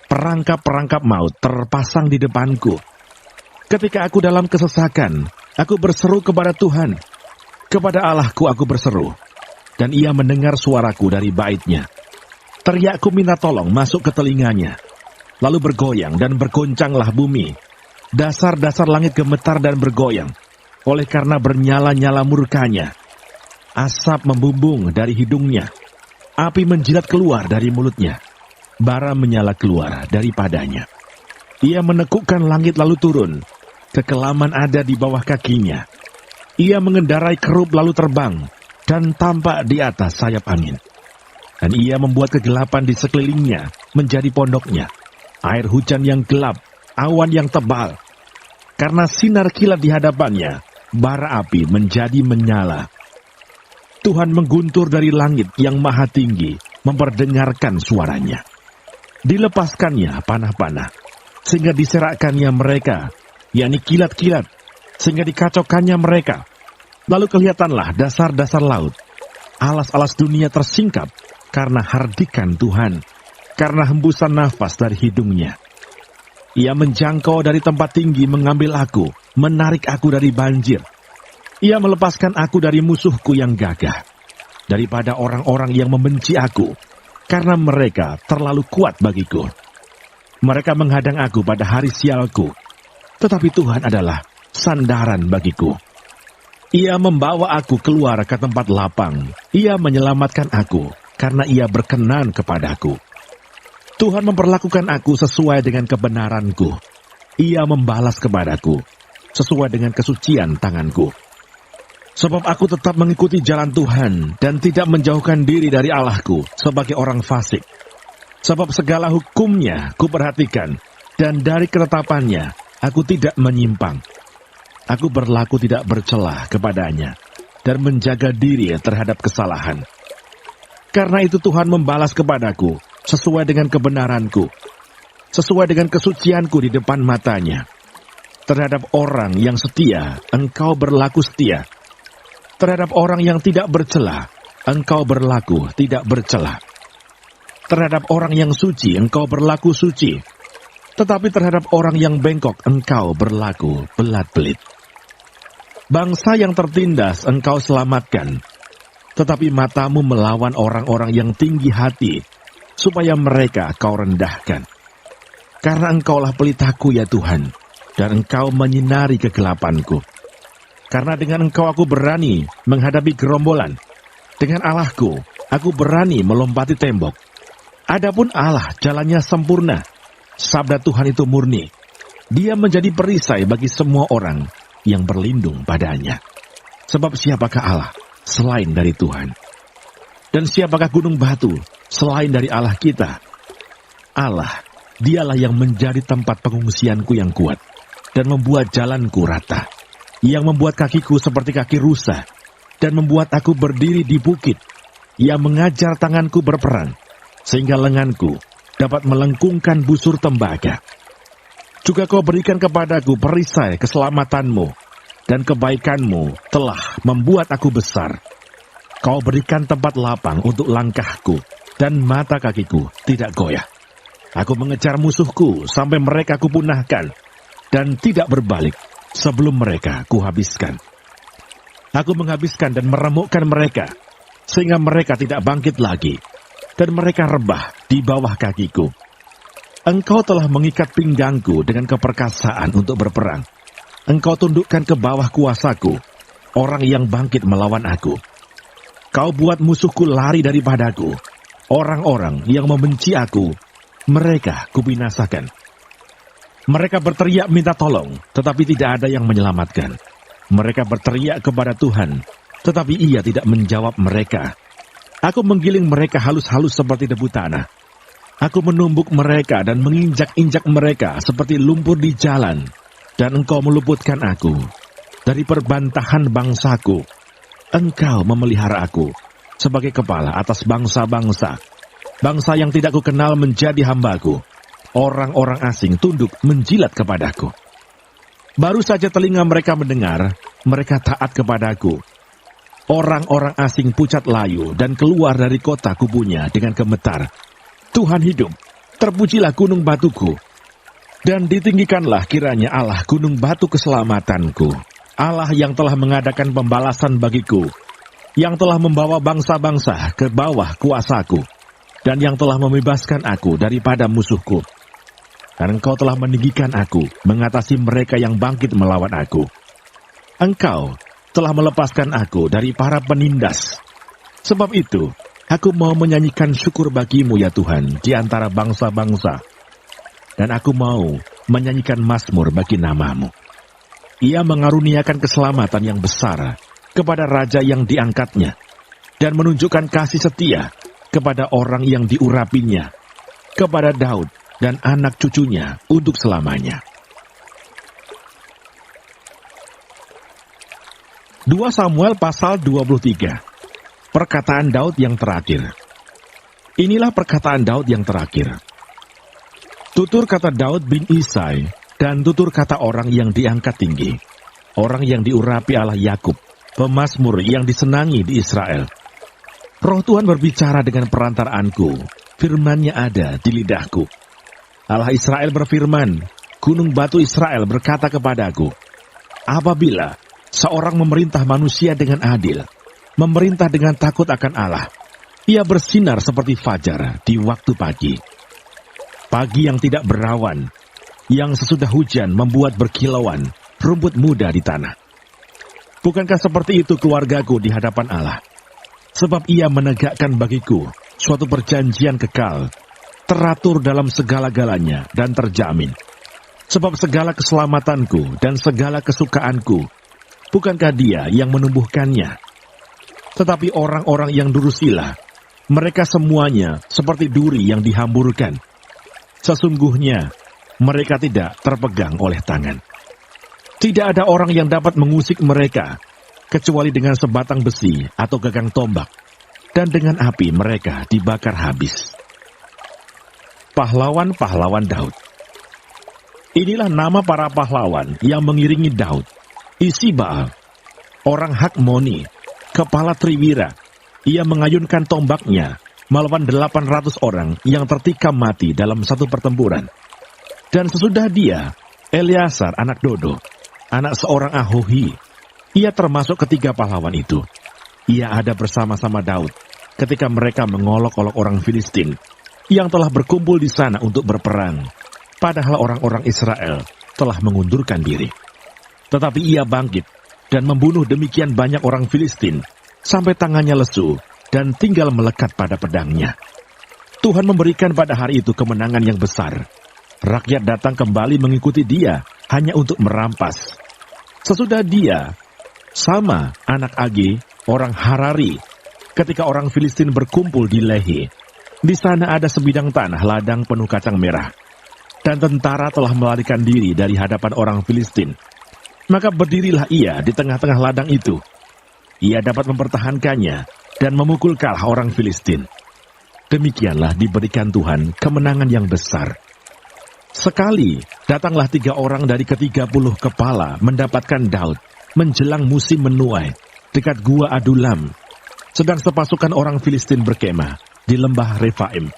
Perangkap-perangkap maut terpasang di depanku. Ketika aku dalam kesesakan, aku berseru kepada Tuhan. Kepada Allahku aku berseru, dan Ia mendengar suaraku dari bait-Nya. Teriakku minta tolong masuk ke telinganya. Lalu bergoyang dan bergoncanglah bumi. Dasar-dasar langit gemetar dan bergoyang, oleh karena bernyala-nyala murkanya. Asap membumbung dari hidungnya, api menjilat keluar dari mulutnya, bara menyala keluar daripadanya. Ia menekukkan langit lalu turun, kekelaman ada di bawah kakinya. Ia mengendarai kerub lalu terbang, dan tampak di atas sayap angin. Dan ia membuat kegelapan di sekelilingnya menjadi pondoknya, air hujan yang gelap, awan yang tebal. Karena sinar kilat di hadapannya, bara api menjadi menyala. Tuhan mengguntur dari langit yang maha tinggi, memperdengarkan suaranya. Dilepaskannya panah-panah, sehingga diserakkannya mereka, yakni kilat-kilat, sehingga dikacaukannya mereka. Lalu kelihatanlah dasar-dasar laut. Alas-alas dunia tersingkap karena hardikan Tuhan, karena hembusan nafas dari hidungnya. Ia menjangkau dari tempat tinggi mengambil aku, menarik aku dari banjir. Ia melepaskan aku dari musuhku yang gagah, daripada orang-orang yang membenci aku, karena mereka terlalu kuat bagiku. Mereka menghadang aku pada hari sialku, tetapi Tuhan adalah sandaran bagiku. Ia membawa aku keluar ke tempat lapang. Ia menyelamatkan aku, karena Ia berkenan kepadaku. Tuhan memperlakukan aku sesuai dengan kebenaranku. Ia membalas kepadaku sesuai dengan kesucian tanganku. Sebab aku tetap mengikuti jalan Tuhan dan tidak menjauhkan diri dari Allahku sebagai orang fasik. Sebab segala hukumnya kuperhatikan, dan dari ketetapannya aku tidak menyimpang. Aku berlaku tidak bercelah kepadanya dan menjaga diri terhadap kesalahan. Karena itu Tuhan membalas kepadaku sesuai dengan kebenaranku, sesuai dengan kesucianku di depan matanya. Terhadap orang yang setia, engkau berlaku setia. Terhadap orang yang tidak bercela, engkau berlaku tidak bercela. Terhadap orang yang suci, engkau berlaku suci. Tetapi terhadap orang yang bengkok, engkau berlaku belat-belit. Bangsa yang tertindas engkau selamatkan, tetapi matamu melawan orang-orang yang tinggi hati, supaya mereka kau rendahkan. Karena engkaulah pelitaku ya Tuhan, dan engkau menyinari kegelapanku. Karena dengan engkau aku berani menghadapi gerombolan. Dengan Allahku, aku berani melompati tembok. Adapun Allah jalannya sempurna, sabda Tuhan itu murni. Dia menjadi perisai bagi semua orang yang berlindung padanya. Sebab siapakah Allah selain dari Tuhan? Dan siapakah gunung batu selain dari Allah kita? Allah, dialah yang menjadi tempat pengungsianku yang kuat, dan membuat jalanku rata, yang membuat kakiku seperti kaki rusa, dan membuat aku berdiri di bukit, yang mengajar tanganku berperang, sehingga lenganku dapat melengkungkan busur tembaga. Juga kau berikan kepadaku perisai keselamatanmu, dan kebaikanmu telah membuat aku besar. Kau berikan tempat lapang untuk langkahku, dan mata kakiku tidak goyah. Aku mengejar musuhku sampai mereka kupunahkan, dan tidak berbalik sebelum mereka kuhabiskan. Aku menghabiskan dan meremukkan mereka, sehingga mereka tidak bangkit lagi, dan mereka rebah di bawah kakiku. Engkau telah mengikat pinggangku dengan keperkasaan untuk berperang. Engkau tundukkan ke bawah kuasaku, orang yang bangkit melawan aku. Kau buat musuhku lari daripadaku. Orang-orang yang membenci aku, mereka kubinasakan. Mereka berteriak minta tolong, tetapi tidak ada yang menyelamatkan. Mereka berteriak kepada Tuhan, tetapi Ia tidak menjawab mereka. Aku menggiling mereka halus-halus seperti debu tanah. Aku menumbuk mereka dan menginjak-injak mereka seperti lumpur di jalan. Dan Engkau meluputkan aku dari perbantahan bangsaku. Engkau memelihara aku sebagai kepala atas bangsa-bangsa. Bangsa yang tidak kukenal menjadi hambaku. orang-orang asing tunduk menjilat kepadaku. Baru saja telinga mereka mendengar, mereka taat kepadaku. Orang-orang asing pucat layu dan keluar dari kota kubunya dengan gemetar. Tuhan hidup, terpujilah gunung batuku. Dan ditinggikanlah kiranya Allah gunung batu keselamatanku. Allah yang telah mengadakan pembalasan bagiku, yang telah membawa bangsa-bangsa ke bawah kuasaku, dan yang telah membebaskan aku daripada musuhku. Dan Engkau telah meninggikan aku, mengatasi mereka yang bangkit melawan aku. Engkau telah melepaskan aku dari para penindas. Sebab itu, aku mau menyanyikan syukur bagimu ya Tuhan di antara bangsa-bangsa. Dan aku mau menyanyikan mazmur bagi namamu. Ia mengaruniakan keselamatan yang besar kepada raja yang diangkatnya, dan menunjukkan kasih setia kepada orang yang diurapinya, kepada Daud dan anak cucunya untuk selamanya. 2 Samuel pasal 23. Perkataan Daud yang terakhir. Inilah perkataan Daud yang terakhir. Tutur kata Daud bin Isai, dan tutur kata orang yang diangkat tinggi, orang yang diurapi Allah Yakub, pemazmur yang disenangi di Israel. Roh Tuhan berbicara dengan perantaraanku, firman-Nya ada di lidahku. Allah Israel berfirman, gunung batu Israel berkata kepadaku, apabila seorang memerintah manusia dengan adil, memerintah dengan takut akan Allah, ia bersinar seperti fajar di waktu pagi. Pagi yang tidak berawan, yang sesudah hujan membuat berkilauan rumput muda di tanah. Bukankah seperti itu keluargaku di hadapan Allah? Sebab ia menegakkan bagiku suatu perjanjian kekal, teratur dalam segala-galanya dan terjamin. Sebab segala keselamatanku dan segala kesukaanku, bukankah Dia yang menumbuhkannya? Tetapi orang-orang yang durusila, mereka semuanya seperti duri yang dihamburkan. Sesungguhnya, mereka tidak terpegang oleh tangan. Tidak ada orang yang dapat mengusik mereka, kecuali dengan sebatang besi atau gagang tombak, dan dengan api mereka dibakar habis. Pahlawan-pahlawan Daud. Inilah nama para pahlawan yang mengiringi Daud. Isibal, orang Hakmoni, kepala Triwira, ia mengayunkan tombaknya melawan 800 orang yang tertikam mati dalam satu pertempuran. Dan sesudah dia, Eleasar anak Dodo, anak seorang Ahohi, ia termasuk ketiga pahlawan itu. Ia ada bersama-sama Daud ketika mereka mengolok-olok orang Filistin yang telah berkumpul di sana untuk berperang, padahal orang-orang Israel telah mengundurkan diri. Tetapi ia bangkit dan membunuh demikian banyak orang Filistin, sampai tangannya lesu dan tinggal melekat pada pedangnya. Tuhan memberikan pada hari itu kemenangan yang besar. Rakyat datang kembali mengikuti dia hanya untuk merampas. Sesudah dia, Sama anak Age, orang Harari, ketika orang Filistin berkumpul di Lehi. Di sana ada sebidang tanah ladang penuh kacang merah. Dan tentara telah melarikan diri dari hadapan orang Filistin. Maka berdirilah ia di tengah-tengah ladang itu. Ia dapat mempertahankannya dan memukul kalah orang Filistin. Demikianlah diberikan Tuhan kemenangan yang besar. Sekali datanglah 3 orang dari ke-30 kepala mendapatkan Daud menjelang musim menuai dekat gua Adulam, sedang sepasukan orang Filistin berkemah di lembah Refaim.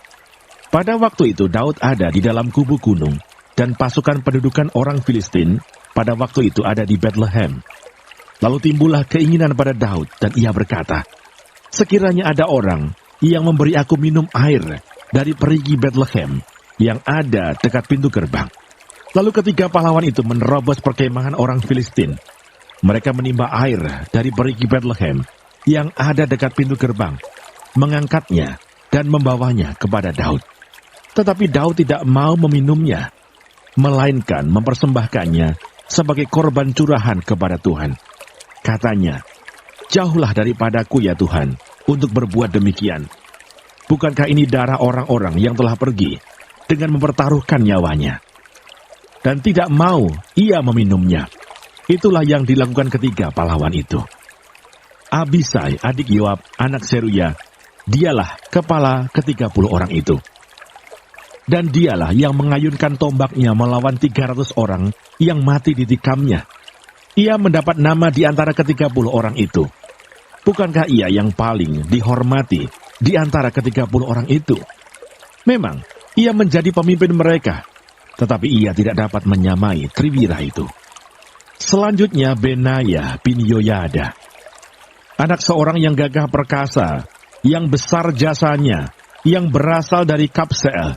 Pada waktu itu Daud ada di dalam kubu gunung, dan pasukan pendudukan orang Filistin pada waktu itu ada di Bethlehem. Lalu timbullah keinginan pada Daud, dan ia berkata, sekiranya ada orang yang memberi aku minum air dari perigi Bethlehem yang ada dekat pintu gerbang. Lalu ketiga pahlawan itu menerobos perkemahan orang Filistin. Mereka menimba air dari perigi Bethlehem yang ada dekat pintu gerbang, mengangkatnya dan membawanya kepada Daud. Tetapi Daud tidak mau meminumnya, melainkan mempersembahkannya sebagai korban curahan kepada Tuhan. Katanya, jauhlah daripadaku ya Tuhan, untuk berbuat demikian. Bukankah ini darah orang-orang yang telah pergi dengan mempertaruhkan nyawanya? Dan tidak mau ia meminumnya. Itulah yang dilakukan ketiga pahlawan itu. Abisai, adik Yoab, anak Seruya, dialah kepala ke-30 orang itu. Dan dialah yang mengayunkan tombaknya melawan 300 orang yang mati di tikamnya. Ia mendapat nama di antara ke-30 orang itu. Bukankah ia yang paling dihormati di antara ke-30 orang itu? Memang, ia menjadi pemimpin mereka, tetapi ia tidak dapat menyamai Triwira itu. Selanjutnya Benaya bin Yoyada, anak seorang yang gagah perkasa, yang besar jasanya, yang berasal dari Kabseel.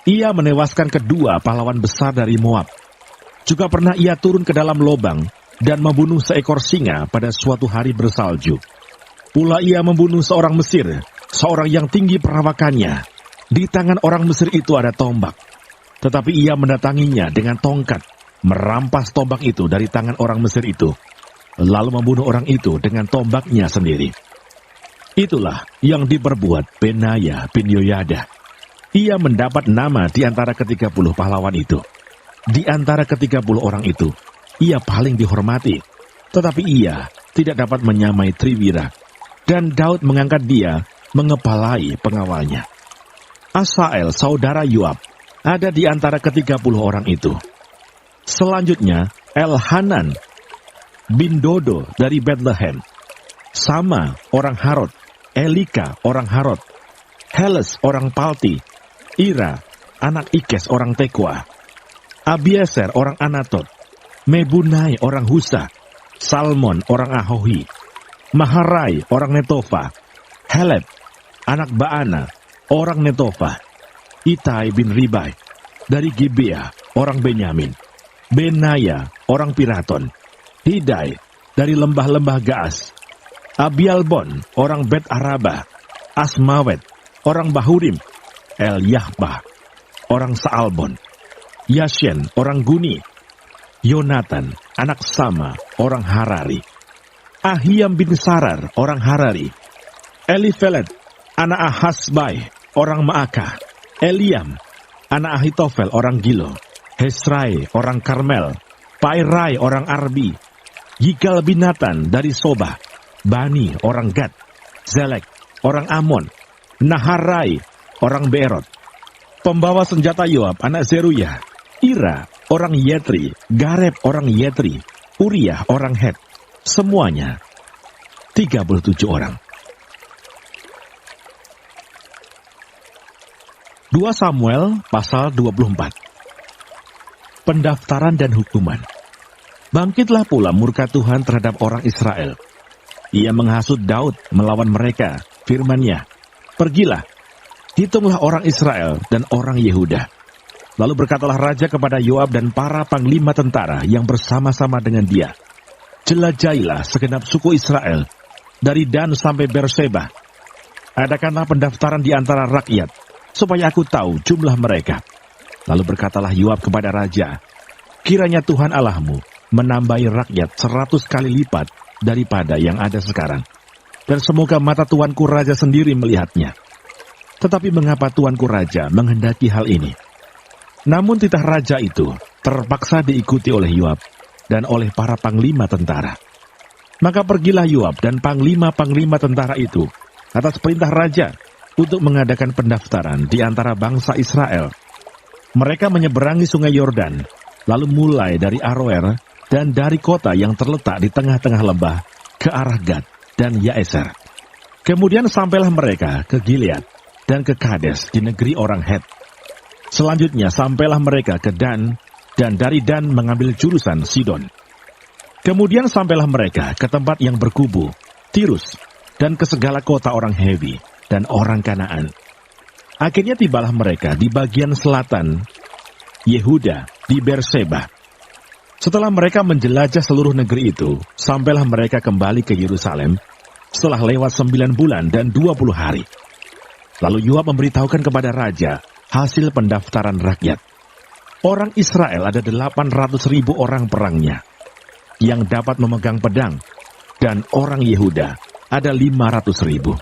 Ia menewaskan kedua pahlawan besar dari Moab. Juga pernah ia turun ke dalam lobang dan membunuh seekor singa pada suatu hari bersalju. Pula ia membunuh seorang Mesir, seorang yang tinggi perawakannya. Di tangan orang Mesir itu ada tombak. Tetapi ia mendatanginya dengan tongkat, merampas tombak itu dari tangan orang Mesir itu, lalu membunuh orang itu dengan tombaknya sendiri. Itulah yang diperbuat Benaya bin Yoyada. Ia mendapat nama di antara ke-30 pahlawan itu. Di antara ke-30 orang itu, ia paling dihormati, tetapi ia tidak dapat menyamai Triwira. Dan Daud mengangkat dia mengepalai pengawalnya. Asael, saudara Yoab, ada di antara ke-30 orang itu. Selanjutnya, Elhanan bin Dodo dari Bethlehem, Sama orang Harod, Elika orang Harod, Heles orang Palti, Ira anak Ikes orang Tekoa, Abieser orang Anatot, Mebunai orang Husa, Salmon orang Ahohi, Maharai orang Netofa, Heleb anak Baana orang Netofa, Itai bin Ribai dari Gibea orang Benyamin, Benaya orang Piraton, Hidai dari lembah-lembah Gaas, Abialbon orang Bet Araba, Asmawet orang Bahurim, Eliahbah orang Saalbon, Yasyen orang Guni, Yonatan anak Sama orang Harari, Ahiam bin Sarar orang Harari, Elifelet anak Ahasbai orang Maakah, Eliam anak Ahitofel orang Gilo, Hesrai orang Karmel, Pairai orang Arbi, Yigal bin Natan dari Soba, Bani orang Gad, Zelek orang Amon, Naharai orang Beerot. Pembawa senjata Yoab anak Zeruya, Ira orang Yetri, Gareb orang Yetri, Uriah orang Het. Semuanya 37 orang. 2 Samuel pasal 24. Pendaftaran dan hukuman. Bangkitlah pula murka Tuhan terhadap orang Israel. Ia menghasut Daud melawan mereka, firman-Nya, "Pergilah, hitunglah orang Israel dan orang Yehuda." Lalu berkatalah raja kepada Yoab dan para panglima tentara yang bersama-sama dengan dia, "Jelajahilah segenap suku Israel, dari Dan sampai Berseba. Adakanlah pendaftaran di antara rakyat, supaya aku tahu jumlah mereka." Lalu berkatalah Yoab kepada raja, "Kiranya Tuhan Allahmu menambahi rakyat 100 kali lipat daripada yang ada sekarang. Dan semoga mata tuanku raja sendiri melihatnya. Tetapi mengapa tuanku raja menghendaki hal ini?" Namun titah raja itu terpaksa diikuti oleh Yoab dan oleh para panglima tentara. Maka pergilah Yoab dan panglima-panglima tentara itu atas perintah raja untuk mengadakan pendaftaran di antara bangsa Israel. Mereka menyeberangi sungai Yordan, lalu mulai dari Aroer dan dari kota yang terletak di tengah-tengah lembah ke arah Gad dan Yaeser. Kemudian sampailah mereka ke Gilead dan ke Kades di negeri orang Het. Selanjutnya sampailah mereka ke Dan, dan dari Dan mengambil jurusan Sidon. Kemudian sampailah mereka ke tempat yang berkubu, Tirus, dan ke segala kota orang Hewi dan orang Kanaan. Akhirnya tibalah mereka di bagian selatan Yehuda di Berseba. Setelah mereka menjelajah seluruh negeri itu, sampailah mereka kembali ke Yerusalem setelah lewat 9 bulan dan 20 hari. Lalu Yoab memberitahukan kepada raja hasil pendaftaran rakyat. Orang Israel ada 800.000 orang perangnya yang dapat memegang pedang, dan orang Yehuda ada 500.000.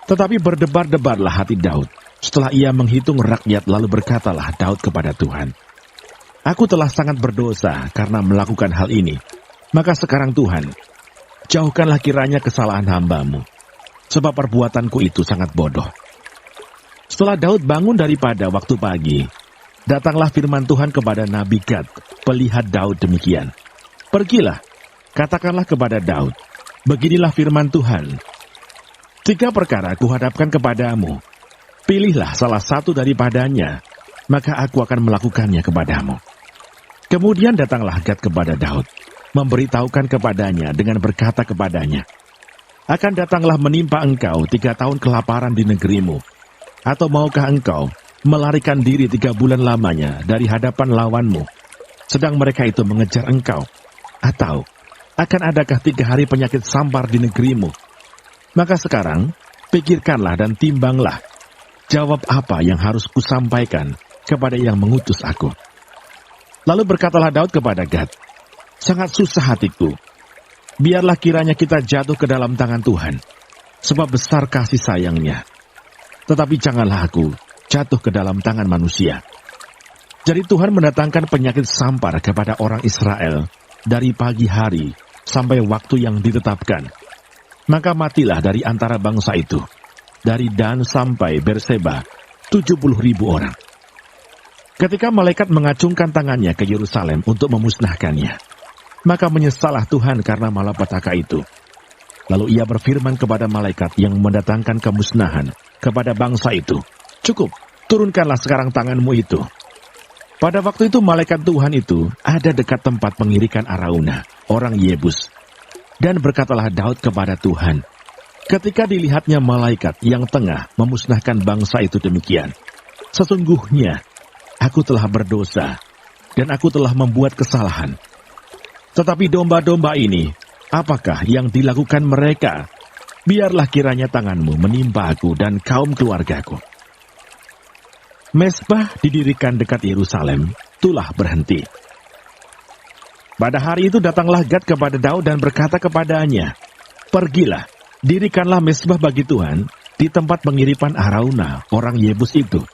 Tetapi berdebar-debarlah hati Daud setelah ia menghitung rakyat, lalu berkatalah Daud kepada Tuhan, "Aku telah sangat berdosa karena melakukan hal ini. Maka sekarang Tuhan, jauhkanlah kiranya kesalahan hamba-Mu, sebab perbuatanku itu sangat bodoh." Setelah Daud bangun daripada waktu pagi, datanglah firman Tuhan kepada Nabi Gad, pelihat Daud demikian. Pergilah, katakanlah kepada Daud, beginilah firman Tuhan. 3 perkara kuhadapkan kepadamu. Pilihlah salah satu daripadanya, maka aku akan melakukannya kepadamu. Kemudian datanglah Gad kepada Daud, memberitahukan kepadanya dengan berkata kepadanya, akan datanglah menimpa engkau 3 tahun kelaparan di negerimu. Atau maukah engkau melarikan diri 3 bulan lamanya dari hadapan lawanmu, sedang mereka itu mengejar engkau? Atau akan adakah 3 hari penyakit sampar di negerimu? Maka sekarang, pikirkanlah dan timbanglah, jawab apa yang harus kusampaikan kepada yang mengutus aku. Lalu berkatalah Daud kepada Gad, sangat susah hatiku. Biarlah kiranya kita jatuh ke dalam tangan Tuhan, sebab besar kasih sayangnya. Tetapi janganlah aku jatuh ke dalam tangan manusia. Jadi Tuhan mendatangkan penyakit sampar kepada orang Israel dari pagi hari sampai waktu yang ditetapkan. Maka matilah dari antara bangsa itu, dari Dan sampai Berseba, 70.000 orang. Ketika malaikat mengacungkan tangannya ke Yerusalem untuk memusnahkannya, maka menyesallah Tuhan karena malapetaka itu. Lalu ia berfirman kepada malaikat yang mendatangkan kemusnahan kepada bangsa itu, cukup, turunkanlah sekarang tanganmu itu. Pada waktu itu malaikat Tuhan itu ada dekat tempat pengirikan Arauna, orang Yebus. Dan berkatalah Daud kepada Tuhan, ketika dilihatnya malaikat yang tengah memusnahkan bangsa itu demikian, sesungguhnya aku telah berdosa, dan aku telah membuat kesalahan. Tetapi domba-domba ini, apakah yang dilakukan mereka? Biarlah kiranya tanganmu menimpa aku dan kaum keluargaku. Mezbah didirikan dekat Yerusalem, itulah berhenti. Pada hari itu datanglah Gad kepada Daud dan berkata kepadanya, pergilah, dirikanlah mezbah bagi Tuhan di tempat pengiripan Arauna, orang Yebus itu.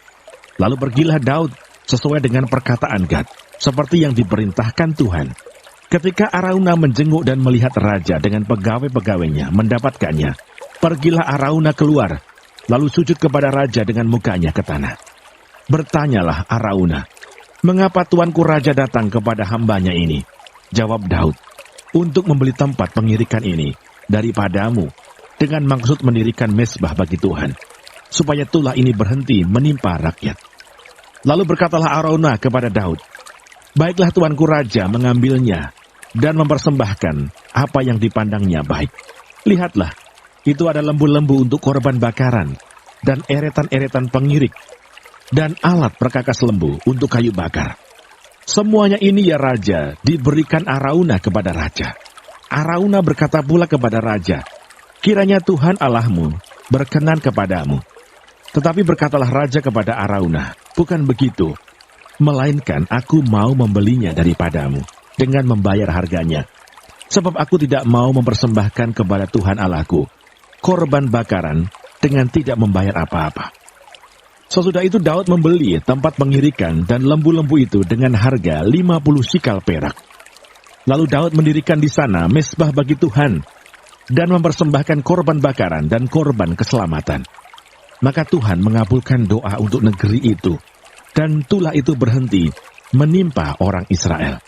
Lalu pergilah Daud sesuai dengan perkataan Gad, seperti yang diperintahkan Tuhan. Ketika Arauna menjenguk dan melihat raja dengan pegawai-pegawainya mendapatkannya, pergilah Arauna keluar, lalu sujud kepada raja dengan mukanya ke tanah. Bertanyalah Arauna, mengapa tuanku raja datang kepada hambanya ini? Jawab Daud, untuk membeli tempat pengirikan ini daripadamu, dengan maksud mendirikan mezbah bagi Tuhan, supaya tulah ini berhenti menimpa rakyat. Lalu berkatalah Arauna kepada Daud, baiklah tuanku raja mengambilnya dan mempersembahkan apa yang dipandangnya baik. Lihatlah, itu ada lembu-lembu untuk korban bakaran, dan eretan-eretan pengirik, dan alat perkakas lembu untuk kayu bakar. Semuanya ini ya raja, diberikan Arauna kepada raja. Arauna berkata pula kepada raja, kiranya Tuhan Allahmu berkenan kepadamu. Tetapi berkatalah raja kepada Arauna, bukan begitu, melainkan aku mau membelinya daripadamu dengan membayar harganya. Sebab aku tidak mau mempersembahkan kepada Tuhan Allahku korban bakaran dengan tidak membayar apa-apa. Sesudah itu Daud membeli tempat pengirikan dan lembu-lembu itu dengan harga 50 sikal perak. Lalu Daud mendirikan di sana mezbah bagi Tuhan dan mempersembahkan korban bakaran dan korban keselamatan. Maka Tuhan mengabulkan doa untuk negeri itu, dan tulah itu berhenti menimpa orang Israel.